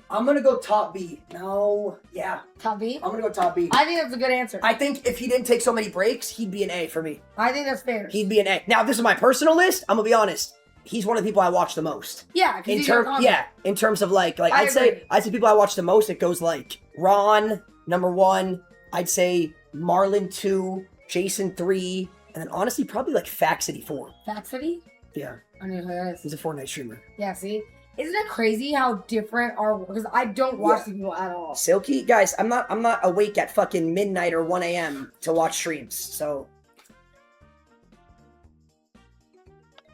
I'm gonna go top B. No, yeah. Top B? I'm gonna go top B. I think that's a good answer. I think if he didn't take so many breaks, he'd be an A for me. I think that's fair. He'd be an A. Now, if this is my personal list, I'm gonna be honest. He's one of the people I watch the most. Yeah, in terms of like I'd say people I watch the most. It goes like Ron number 1. I'd say Marlon 2, Jason 3, and then honestly probably like Faxity 4. Faxity? Yeah. I don't know who that is. He's a Fortnite streamer. Yeah. See, isn't it crazy how different our? Because I don't watch these people at all. Silky, guys, I'm not awake at fucking midnight or 1 a.m. to watch streams. So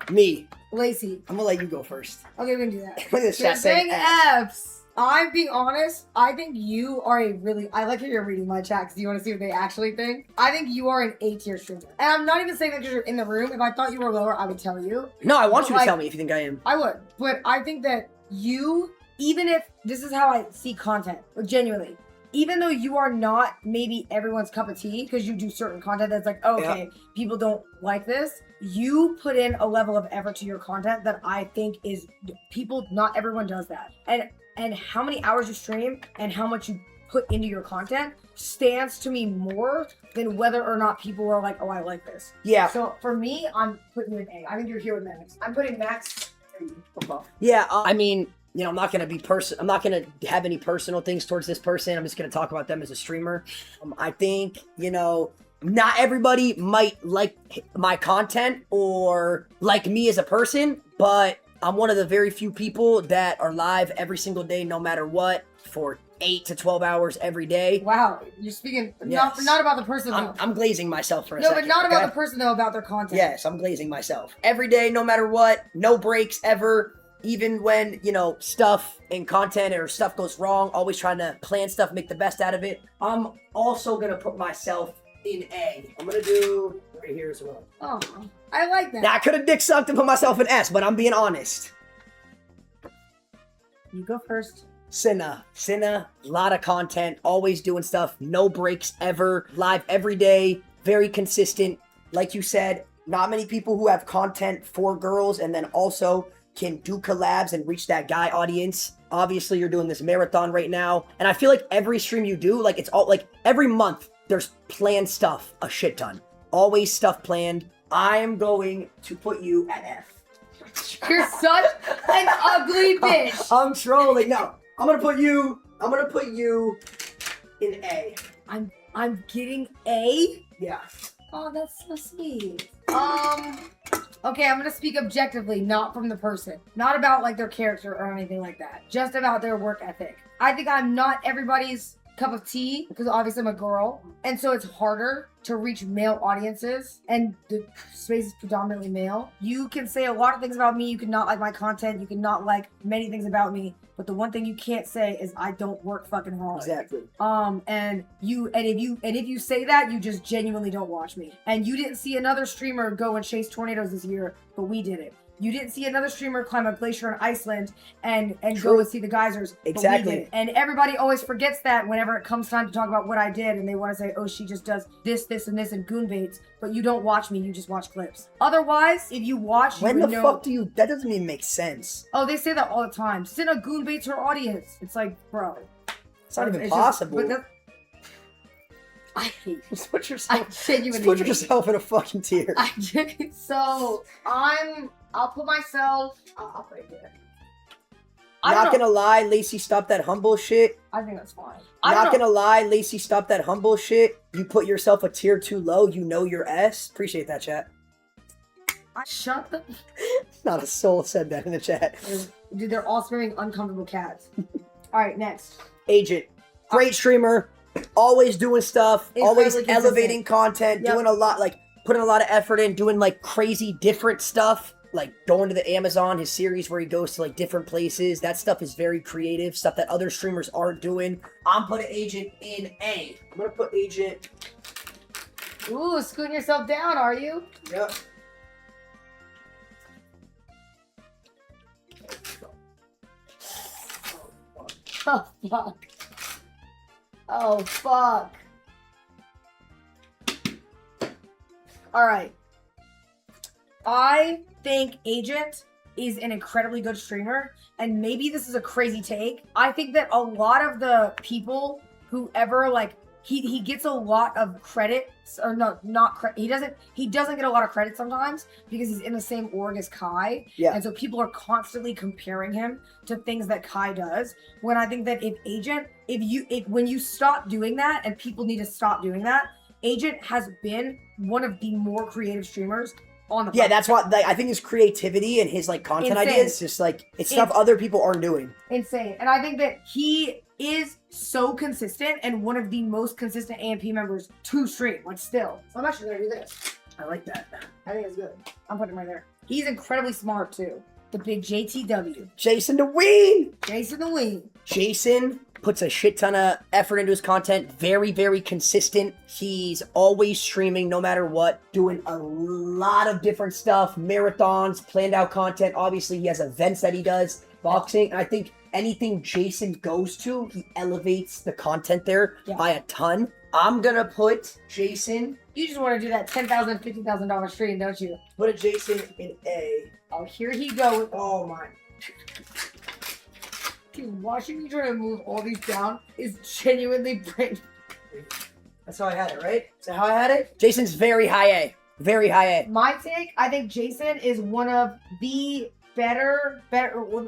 me. Lacey. I'm gonna let you go first. Okay, we can do that. Look at this chat saying F's. I'm being honest. I think you are a really. I like how you're reading my chat because you want to see what they actually think. I think you are an A-tier streamer, and I'm not even saying that because you're in the room. If I thought you were lower, I would tell you. No, I want you to tell me if you think I am. I would, but I think that you, even if this is how I see content, genuinely. Even though you are not maybe everyone's cup of tea because you do certain content that's like, people don't like this. You put in a level of effort to your content that I think is not everyone does that. And how many hours you stream and how much you put into your content stands to me more than whether or not people are like, oh, I like this. Yeah. So for me, I'm putting you in A. I think you're here with Max. I'm putting Max above. Yeah, I mean, you know, I'm not gonna have any personal things towards this person. I'm just gonna talk about them as a streamer. I think, you know, not everybody might like my content or like me as a person, but I'm one of the very few people that are live every single day, no matter what, for 8 to 12 hours every day. Wow, you're speaking not about the person though. I'm glazing myself for a second. No, but not about the person though, about their content. Yes, I'm glazing myself. Every day, no matter what, no breaks ever. Even when, you know, stuff and content or stuff goes wrong, always trying to plan stuff, make the best out of it. I'm also going to put myself in A. I'm going to do right here as well. Oh, I like that. Now, I could have dick sucked and put myself in S, but I'm being honest. You go first. Cinna, a lot of content, always doing stuff, no breaks ever, live every day, very consistent. Like you said, not many people who have content for girls and then also can do collabs and reach that guy audience. Obviously, you're doing this marathon right now. And I feel like every stream you do, like it's all like every month, there's planned stuff, a shit ton. Always stuff planned. I am going to put you at F. You're such an ugly bitch. I'm trolling. No, I'm gonna put you in A. I'm getting A. Yeah. Oh, that's so sweet. Okay, I'm gonna speak objectively, not from the person. Not about like their character or anything like that. Just about their work ethic. I think I'm not everybody's cup of tea because obviously I'm a girl, and so it's harder to reach male audiences, and the space is predominantly male. You can say a lot of things about me. You can not like my content. You can not like many things about me. But the one thing you can't say is I don't work fucking hard. Exactly. And if you say that, you just genuinely don't watch me. And you didn't see another streamer go and chase tornadoes this year, but we did it. You didn't see another streamer climb a glacier in Iceland and go and see the geysers. Exactly. But we did it. And everybody always forgets that whenever it comes time to talk about what I did, and they want to say, oh, she just does this, and this, and goon baits. But you don't watch me. You just watch clips. Otherwise, if you watch, when you would the know. Fuck do you? That doesn't even make sense. Oh, they say that all the time. Cinna goon baits her audience. It's like, bro. It's not even possible. I hate you. Just put yourself. I genuinely Just put hate yourself in a fucking tier. So I'll put myself. I'll put it here. Not gonna lie, Lacey, stop that humble shit. I think that's fine. Not gonna lie, Lacey, stop that humble shit. You put yourself a tier too low. You know your S. Appreciate that, chat. Shut the. Not a soul said that in the chat. Dude, they're all spamming uncomfortable cats. All right, next. Agent, great streamer, always doing stuff, always Incredibly elevating content, Yep. doing a lot, like putting a lot of effort in, doing like crazy different stuff, like going to the Amazon, his series where he goes to like different places. That stuff is very creative, stuff that other streamers aren't doing. I'm putting Agent in A. I'm gonna put Agent. Ooh, scooting yourself down, are you? Yep. Oh, fuck. Oh, fuck. All right. I think Agent is an incredibly good streamer, and maybe this is a crazy take. I think that a lot of the people who ever like he gets a lot of credit, or not credit. He doesn't get a lot of credit sometimes because he's in the same org as Kai. Yeah. And so people are constantly comparing him to things that Kai does. When I think that when you stop doing that, and people need to stop doing that, Agent has been one of the more creative streamers on the Yeah, that's what I think his creativity and his like content Insane. ideas, just like it's stuff other people aren't doing. Insane. And I think that he is so consistent and one of the most consistent AMP members to stream, like still. So I'm actually gonna do this. I like that. I think it's good. I'm putting it right there. He's incredibly smart too. The big JTW. Jason the Ween. Jason the Ween. Jason puts a shit ton of effort into his content. Very, very consistent. He's always streaming no matter what, doing a lot of different stuff, marathons, planned out content. Obviously, he has events that he does, boxing. And I think anything Jason goes to, he elevates the content there by a ton. I'm gonna put Jason. You just want to do that $10,000, $50,000 stream, don't you? Put a Jason in A. Oh, here he goes. Oh my. Dude, watching me try to move all these down is genuinely brain. That's how I had it, right? Is that how I had it? Jason's very high A. Very high A. My take, I think Jason is one of the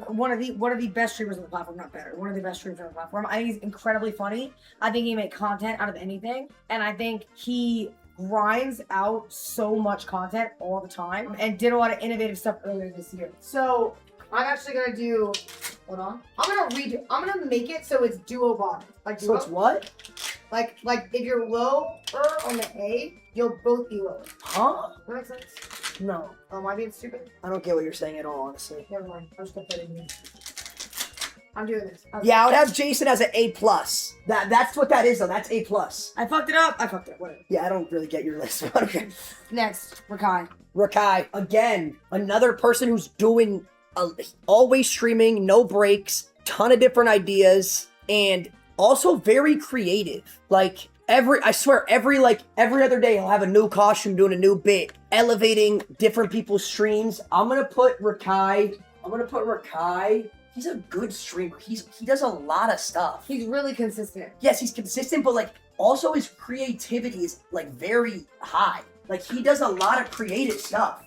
one of the best streamers on the platform. Not better, one of the best streamers on the platform. I think he's incredibly funny. I think he makes content out of anything, and I think he grinds out so much content all the time and did a lot of innovative stuff earlier this year. So I'm actually gonna do. Hold on. I'm gonna make it so it's duo bottom. Like duo. So it's what? Like if you're lower on the A, you'll both be lower. Huh? That makes sense. No. Oh, am I being stupid? I don't get what you're saying at all, honestly. Never mind. I'm just gonna put it in here. I'm doing this. Yeah, I would have Jason as an A+. That's what that is, though. That's A+. I fucked it up. Whatever. Yeah, I don't really get your list. Okay. Next, Rakai. Rakai, again, another person who's doing, always streaming, no breaks, ton of different ideas, and also very creative. Like, I swear, every other day he'll have a new costume, doing a new bit, elevating different people's streams. I'm gonna put Rakai. He's a good streamer. He does a lot of stuff. He's really consistent. Yes, he's consistent, but like also his creativity is like very high. Like he does a lot of creative stuff.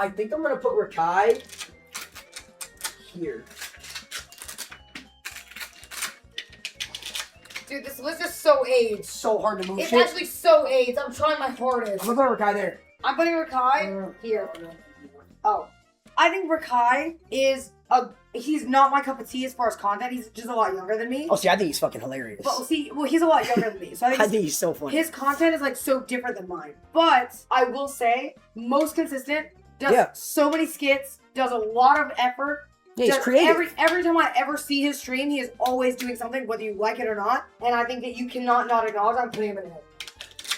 I think I'm gonna put Rakai here. Dude, this list is so AIDS. So hard to move. It's actually so AIDS. I'm trying my hardest. I'm gonna put Rakai there. I'm putting Rakai here. Oh. I think Rakai is he's not my cup of tea as far as content. He's just a lot younger than me. Oh, see, I think he's fucking hilarious. But he's a lot younger than me. So I think he's so funny. His content is like so different than mine. But I will say, most consistent, does so many skits, does a lot of effort. Yeah, he's creative. Every time I ever see his stream, he is always doing something, whether you like it or not. And I think that you cannot not acknowledge I'm putting him in it.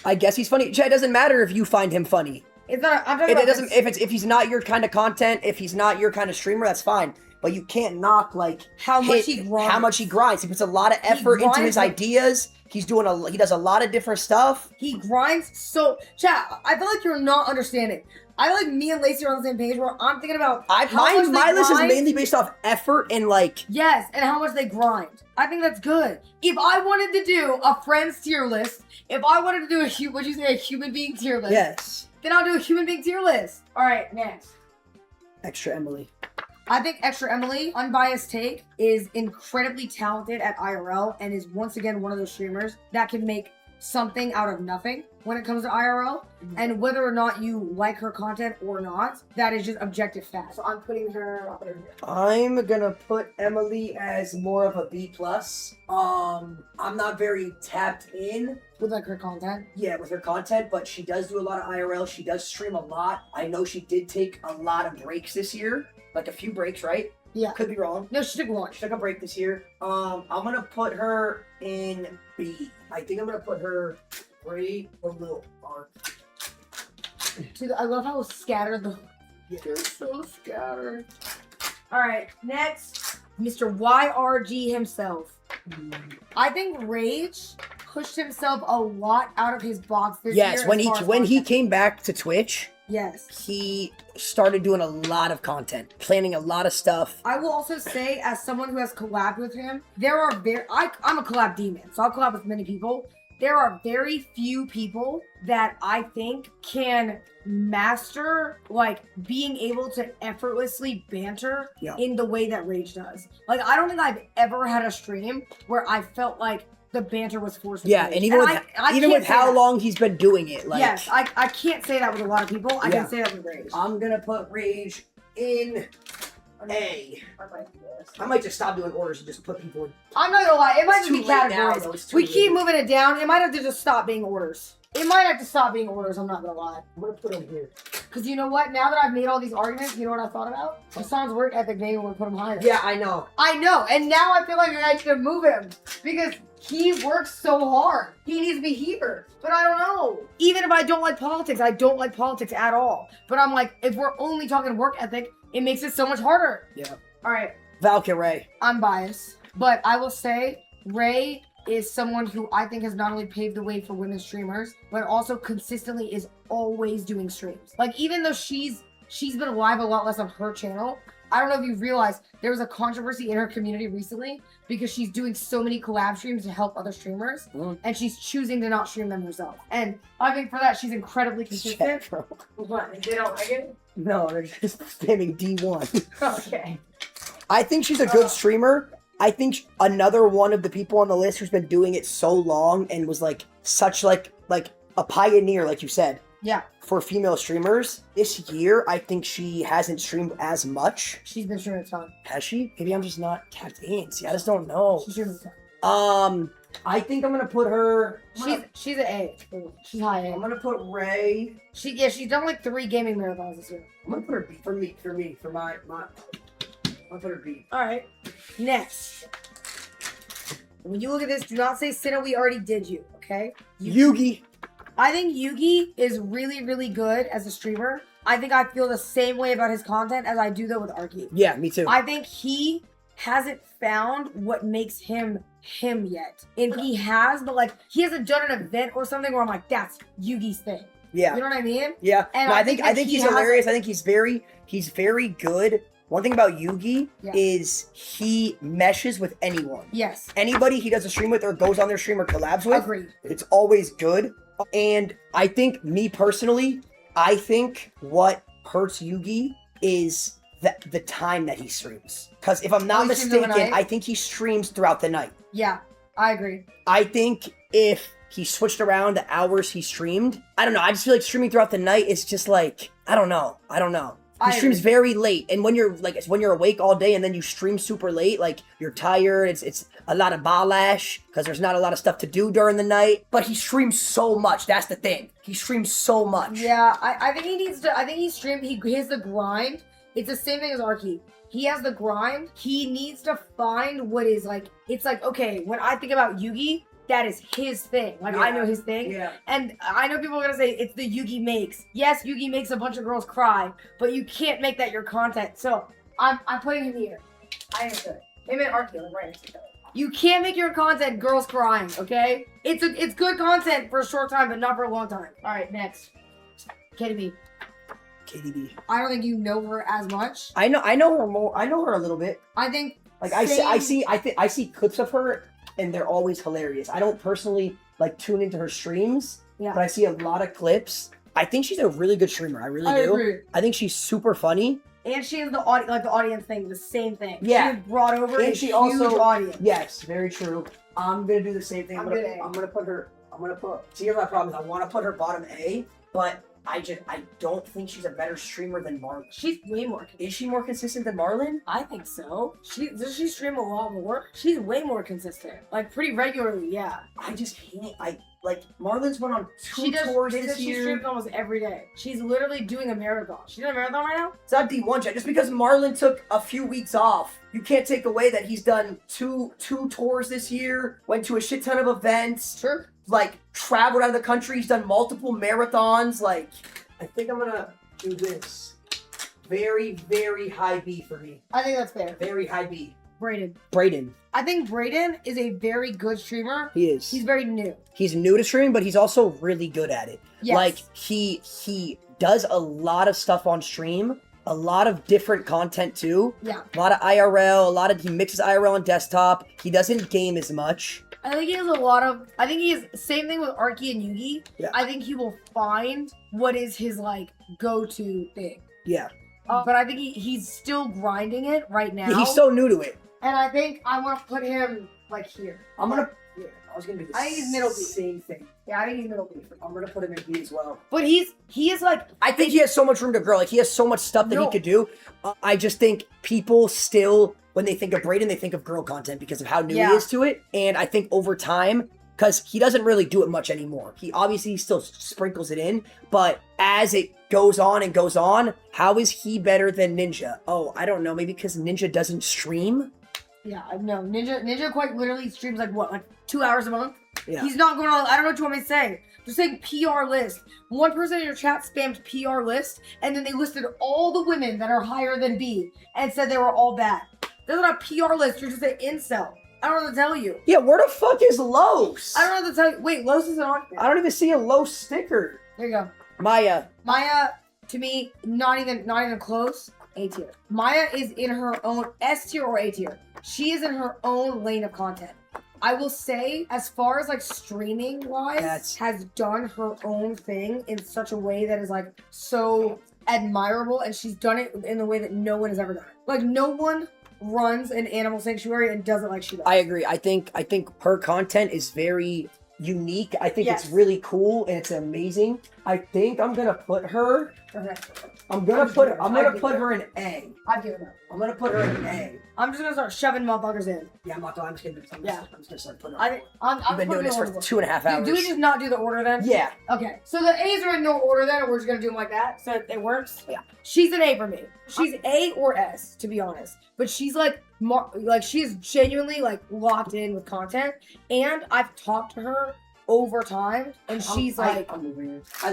I guess he's funny. It doesn't matter if you find him funny. It's not. I'm talking about doesn't. If he's not your kind of content, if he's not your kind of streamer, that's fine. But you can't knock like how much he grinds. He puts a lot of effort into his ideas. He does a lot of different stuff. He grinds so. Chat. I feel like you're not understanding. I feel like me and Lacey are on the same page where I'm thinking about my list is mainly based off effort and like and how much they grind. I think that's good. If I wanted to do a friends tier list, if I wanted to do a human being tier list, yes, then I'll do a human being tier list. All right, next. Extra Emily. I think Extra Emily, unbiased take, is incredibly talented at IRL and is once again one of those streamers that can make something out of nothing when it comes to IRL. And whether or not you like her content or not, that is just objective fact. So I'm putting her here. I'm gonna put Emily as more of a B+. I'm not very tapped in with like her content. Yeah, with her content, but she does do a lot of IRL. She does stream a lot. I know she did take a lot of breaks this year. Like a few breaks, right? Yeah. Could be wrong. No, she took one. She took a break this year. I'm gonna put her in B. I think I'm gonna put her right below R. Dude, I love how scattered the. They're so scattered. All right, next, Mr. YRG himself. I think Rage pushed himself a lot out of his box this year. Yes, when he came back to Twitch. Yes. He started doing a lot of content, planning a lot of stuff. I will also say, as someone who has collabed with him, there are I'm a collab demon, so I'll collab with many people. There are very few people that I think can master, like, being able to effortlessly banter in the way that Rage does. Like, I don't think I've ever had a stream where I felt like the banter was forced. Yeah, and even with how long he's been doing it, like yes, I can't say that with a lot of people. I can say that with Rage. I'm gonna put Rage in A. I might just stop doing orders and just put people in. I'm not gonna lie, it might just be categories. We keep moving it down. It might have to just stop being orders. It might have to stop being orders, I'm not gonna lie. I'm gonna put him here. Because you know what? Now that I've made all these arguments, you know what I thought about? Hassan's work ethic, maybe we'll put him higher. Yeah, I know. I know, and now I feel like I need to move him. Because he works so hard. He needs to be here. But I don't know. Even if I don't like politics, I don't like politics at all. But I'm like, if we're only talking work ethic, it makes it so much harder. Yeah. All right. Valkyrie. I'm biased. But I will say, Ray is someone who I think has not only paved the way for women streamers, but also consistently is always doing streams. Like, even though she's been alive a lot less on her channel, I don't know if you realized there was a controversy in her community recently because she's doing so many collab streams to help other streamers, and she's choosing to not stream them herself. And I think for that, she's incredibly consistent. What? They don't like it? No, they're just spamming D1. Okay. I think she's a good streamer. I think another one of the people on the list who's been doing it so long and was like such like a pioneer, like you said. Yeah. For female streamers this year, I think she hasn't streamed as much. She's been streaming a ton. Has she? Maybe I'm just not tapped in. See, I just don't know. She's streaming a ton. I think I'm gonna put her. She's an A. She's high A. I'm gonna put Ray. She's done like 3 gaming marathons this year. I'm gonna put her B for my. I'll put her B. All right. Next. When you look at this, do not say Cinna. We already did you. Okay. Yugi. I think Yugi is really, really good as a streamer. I think I feel the same way about his content as I do though with Arky. Yeah, me too. I think he hasn't found what makes him him yet. And he has, but like he hasn't done an event or something where I'm like, that's Yugi's thing. Yeah. You know what I mean? Yeah. And no, I think he's hilarious. I think he's very good. One thing about Yugi is he meshes with anyone. Yes. Anybody he does a stream with or goes on their stream or collabs with. Agreed. It's always good. And I think, me personally, I think what hurts Yugi is the time that he streams. Because if I'm not he streams mistaken, I think he streams throughout the night. Yeah, I agree. I think if he switched around the hours he streamed, I don't know. I just feel like streaming throughout the night is just like, I don't know. He streams very late, and when you're awake all day and then you stream super late, like you're tired. It's a lot of balash because there's not a lot of stuff to do during the night. But he streams so much. That's the thing. He streams so much. Yeah, I think he needs to. I think he has the grind. It's the same thing as Arky. He has the grind. He needs to find what is like. It's like, okay, when I think about Yugi, that is his thing. Like, I know his thing. Yeah. And I know people are going to say it's the Yugi makes. Yes, Yugi makes a bunch of girls cry, but you can't make that your content. So I'm putting him here. I understood. Him and Arky are right next to each other. You can't make your content girls crying, okay? It's good content for a short time, but not for a long time. All right, next. KDB. I don't think you know her as much. I know her more. I know her a little bit. I think like I see clips of her and they're always hilarious. I don't personally like tune into her streams, but I see a lot of clips. I think she's a really good streamer. I really do. Agree. I think she's super funny. And she has the audience thing, the same thing. Yeah. She brought over and a she huge also, audience. Yes, very true. I'm gonna do the same thing. I'm gonna put her. See, here's my problem. Is I want to put her bottom A, but I don't think she's a better streamer than Marlon. She's way more. Is she more consistent than Marlon? I think so. Does she stream a lot more? She's way more consistent. Like pretty regularly, yeah. I just can't. Like Marlon's went on two tours this year. She streams almost every day. She's literally doing a marathon. She's doing a marathon right now? It's not D1 yet. Just because Marlon took a few weeks off, you can't take away that he's done two tours this year. Went to a shit ton of events. Sure. Like traveled out of the country. He's done multiple marathons. Like, I think I'm gonna do this. Very, very high B for me. I think that's fair. Very high B. Brayden. I think Brayden is a very good streamer. He is. He's very new. He's new to streaming, but he's also really good at it. Yes. Like he does a lot of stuff on stream. A lot of different content too. Yeah. A lot of IRL. He mixes IRL and desktop. He doesn't game as much. I think he has same thing with Arky and Yugi. Yeah. I think he will find what is his like go-to thing. Yeah. But I think he's still grinding it right now. Yeah, he's so new to it. And I think I want to put him like here. I was gonna do the I think he's middle B. Same thing. Yeah, I think he's middle B. I'm gonna put him in B as well. But he is like, I think he has so much room to grow. Like he has so much stuff that he could do. I just think people still, when they think of Brayden, they think of girl content because of how new he is to it. And I think over time, because he doesn't really do it much anymore. He obviously still sprinkles it in, but as it goes on, how is he better than Ninja? Oh, I don't know. Maybe because Ninja doesn't stream? Yeah, no. Ninja quite literally streams like 2 hours a month? Yeah. He's not going on, I don't know what you want me to say. They're saying PR list. One person in your chat spammed PR list, and then they listed all the women that are higher than B, and said they were all bad. That's not a PR list, you're just an incel. I don't know what to tell you. Yeah, where the fuck is Los? I don't know what to tell you. Wait, Los isn't on here. I don't even see a Los sticker. There you go. Maya, to me, not even close. A tier. Maya is in her own S tier or A tier. She is in her own lane of content. I will say, as far as like streaming wise, has done her own thing in such a way that is like so admirable, and she's done it in the way that no one has ever done it. Like no one runs an animal sanctuary and does it like she does. I agree. I think her content is very unique. I think it's really cool and it's amazing. I think I'm gonna put her. Okay. I'm gonna put her in A. I've given up. I'm gonna put her in A. I'm just gonna start shoving motherfuckers in. Yeah, I'm just gonna start putting her. I've been doing this for 2.5 hours. Do we just not do the order then? Yeah. Okay. So the A's are in no order then, and we're just gonna do them like that, so it works. Yeah. She's an A for me. She's A or S, to be honest. But she's like she's genuinely like locked in with content, and I've talked to her over time, and she's I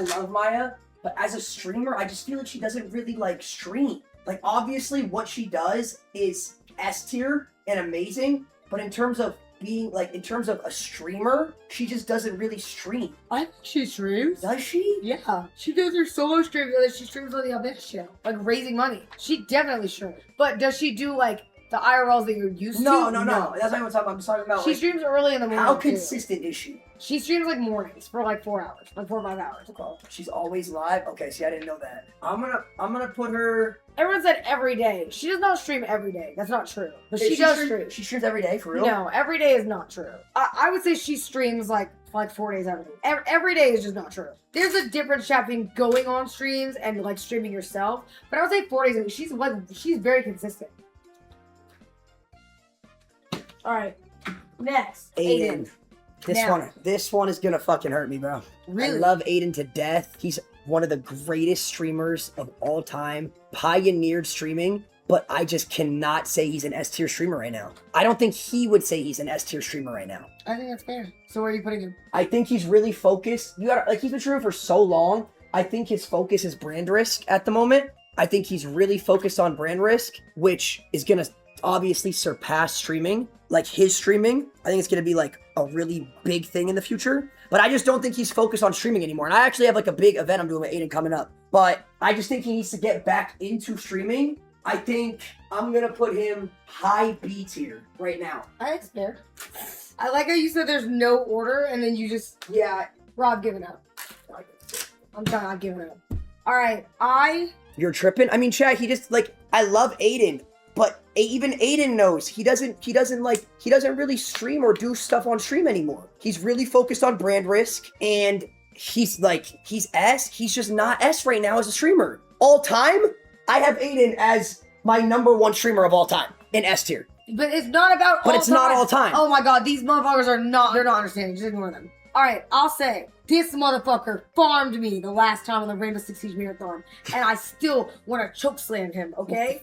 love Maya, but as a streamer, I just feel like she doesn't really like stream. Like obviously, what she does is S tier and amazing, but in terms of a streamer, she just doesn't really stream. I think she streams. Does she? Yeah. She does her solo streams, and then she streams on the Abyss channel, like raising money. She definitely streams. But does she do like The IRLs that you're used to? No. That's not what I'm talking about. I'm just talking about She streams early in the morning. How consistent is she? She streams like mornings for like 4 hours, like 4 or 5 hours. Okay. She's always live? Okay, see, I didn't know that. I'm gonna put her... Everyone said every day. She does not stream every day. That's not true. But she does stream. She streams every day, for real? No, every day is not true. I would say she streams like 4 days out of the week. Every day is just not true. There's a difference between going on streams and like streaming yourself. But I would say 4 days a week. She's very consistent. All right. Next. Aiden. This one is gonna fucking hurt me, bro. Really? I love Aiden to death. He's one of the greatest streamers of all time. Pioneered streaming, but I just cannot say he's an S tier streamer right now. I don't think he would say he's an S tier streamer right now. I think that's fair. So where are you putting him? I think he's really focused. He's been streaming for so long. I think his focus is brand risk at the moment. I think he's really focused on brand risk, which is gonna obviously surpass streaming. Like his streaming, I think it's gonna be like a really big thing in the future. But I just don't think he's focused on streaming anymore. And I actually have like a big event I'm doing with Aiden coming up. But I just think he needs to get back into streaming. I think I'm gonna put him high B tier right now. That's fair. I like how you said there's no order and then you just, yeah, Rob giving up. I'm done, I'm giving up. All right, You're tripping? I mean, Chad, he just like, I love Aiden. But even Aiden knows he doesn't really stream or do stuff on stream anymore. He's really focused on brand risk, and he's S. He's just not S right now as a streamer. All time, I have Aiden as my #1 streamer of all time in S tier. But it's not about But it's not all time. Oh my god, these motherfuckers they're not understanding. Just ignore them. Alright, I'll say, this motherfucker farmed me the last time on the Rainbow Six Siege Marathon, and I still want to chokeslam him, okay?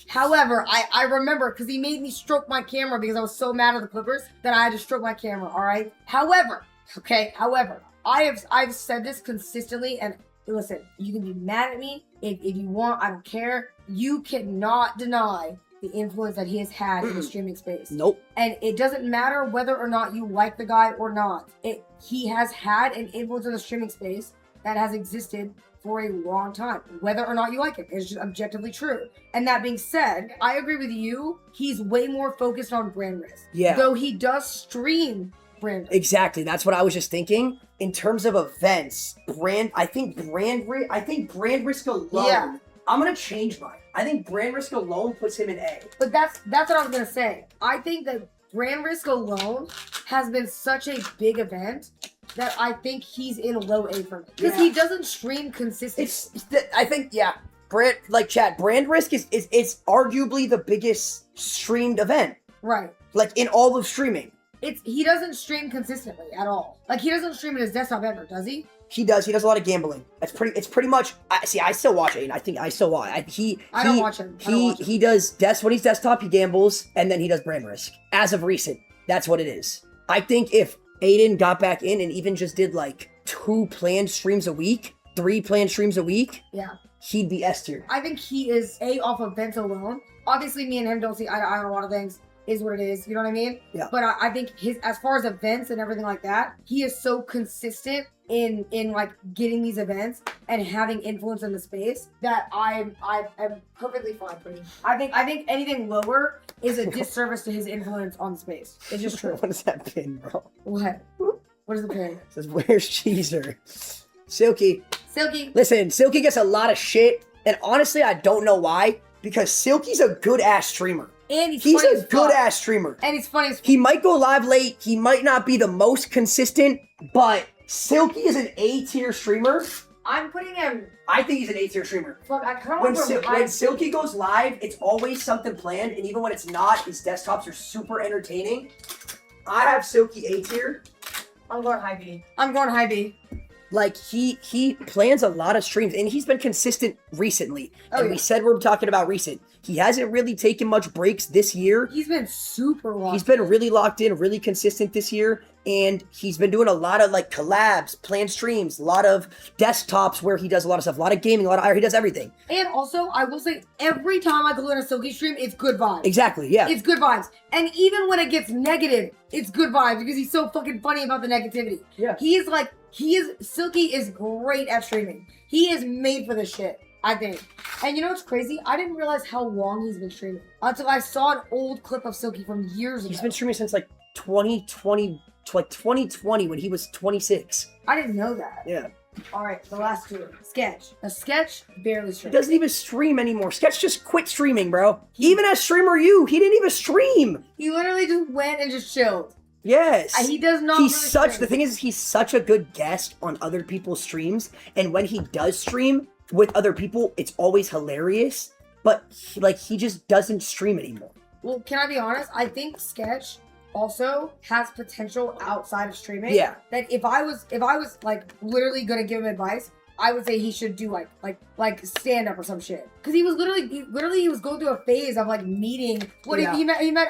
However, I remember, because he made me stroke my camera because I was so mad at the Clippers that I had to stroke my camera, alright? However, I've said this consistently, and listen, you can be mad at me if you want, I don't care. You cannot deny the influence that he has had in the streaming space. Nope. And it doesn't matter whether or not you like the guy or not. He has had an influence in the streaming space that has existed for a long time. Whether or not you like it is just objectively true. And that being said, I agree with you. He's way more focused on brand risk. Yeah. Though he does stream brand risk. Exactly. That's what I was just thinking. In terms of events, I think brand risk alone. Yeah. I'm gonna change mine. I think brand risk alone puts him in A. But that's what I was gonna say. I think that brand risk alone has been such a big event that I think he's in low A for me. Because he doesn't stream consistently. I think, yeah. Brand risk is arguably the biggest streamed event. Right. Like in all of streaming. He doesn't stream consistently at all. Like he doesn't stream at his desktop ever, does he? He does a lot of gambling. It's pretty much. I still watch Aiden. I think I still watch. I don't watch him. He does when he's desktop, he gambles, and then he does brand risk. As of recent, that's what it is. I think if Aiden got back in and even just did like 2 planned streams a week, 3 planned streams a week, yeah, he'd be S tier. I think he is A off of events alone. Obviously, me and him don't see eye to eye on a lot of things. Is what it is. You know what I mean? Yeah. But I think as far as events and everything like that, he is so consistent in like getting these events and having influence in the space that I am perfectly fine for him. I think anything lower is a disservice to his influence on the space. It's just true. What is that pin, bro? What? What is the pin? It says, "Where's Cheeser?" Silky. Listen, Silky gets a lot of shit, and honestly, I don't know why. Because Silky's a good ass streamer. And he's a good ass streamer. And he's funny as fuck. He might go live late. He might not be the most consistent, but Silky is an A tier streamer. I'm putting him. I think he's an A tier streamer. Fuck, I kind of when Silky goes live, it's always something planned, and even when it's not, his desktops are super entertaining. I have Silky A tier. I'm going high B. Like, he plans a lot of streams, and he's been consistent recently. We said we're talking about recent. He hasn't really taken much breaks this year. He's been super locked. He's been really locked in, really consistent this year, and he's been doing a lot of, like, collabs, planned streams, a lot of desktops where he does a lot of stuff, a lot of gaming, he does everything. And also, I will say, every time I go in a Silky stream, it's good vibes. Exactly, yeah. It's good vibes. And even when it gets negative, it's good vibes because he's so fucking funny about the negativity. Yeah. Silky is great at streaming. He is made for this shit. I think. And you know what's crazy? I didn't realize how long he's been streaming until I saw an old clip of Silky from years ago. He's been streaming since like 2020, like 2020 when he was 26. I didn't know that. Yeah. All right, the last two. Sketch. A Sketch barely He streams. doesn't even stream anymore. Sketch just quit streaming, bro. Even as streamer you, he didn't even stream. He literally just went and just chilled. Yes. He does not. He's really such, stream. the thing is, he's such a good guest on other people's streams. And when he does stream with other people, it's always hilarious. But he just doesn't stream anymore. Well, can I be honest? I think Sketch also has potential outside of streaming. Yeah. That if I was like literally gonna give him advice, I would say he should do like stand up or some shit. Cause he was literally he was going through a phase of like meeting. What if he met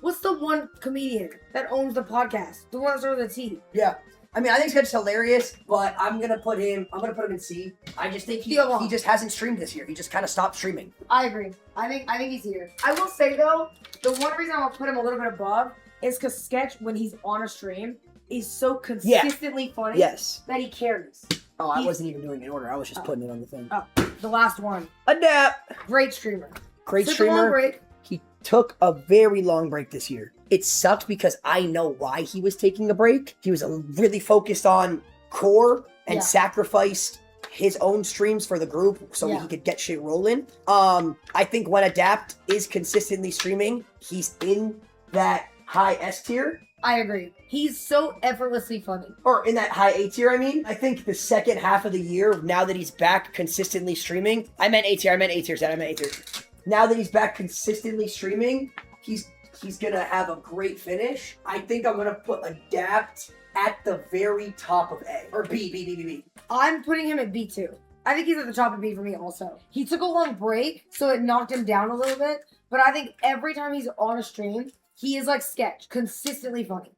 what's the one comedian that owns the podcast? The one that started with a T. Yeah. I mean, I think Sketch's hilarious, but I'm gonna put him in C. I just think he just hasn't streamed this year. He just kind of stopped streaming. I agree. I think he's here. I will say though, the one reason I'm gonna put him a little bit above is because Sketch, when he's on a stream, is so consistently funny that he carries. Oh, I wasn't even doing it in order. I was just putting it on the thing. Oh, the last one. Adapt. Great streamer. Great Took streamer. a long break. He took a very long break this year. It sucked because I know why he was taking a break. He was really focused on core and sacrificed his own streams for the group so he could get shit rolling. I think when Adapt is consistently streaming, he's in that high S tier. I agree. He's so effortlessly funny. Or in that high A tier, I mean. I think the second half of the year, now that he's back consistently streaming, I meant A tier, Now that he's back consistently streaming, he's gonna have a great finish. I think I'm gonna put Adapt at the very top of A. Or B. I'm putting him at B2. I think he's at the top of B for me also. He took a long break, so it knocked him down a little bit. But I think every time he's on a stream, he is like Sketch. Consistently funny.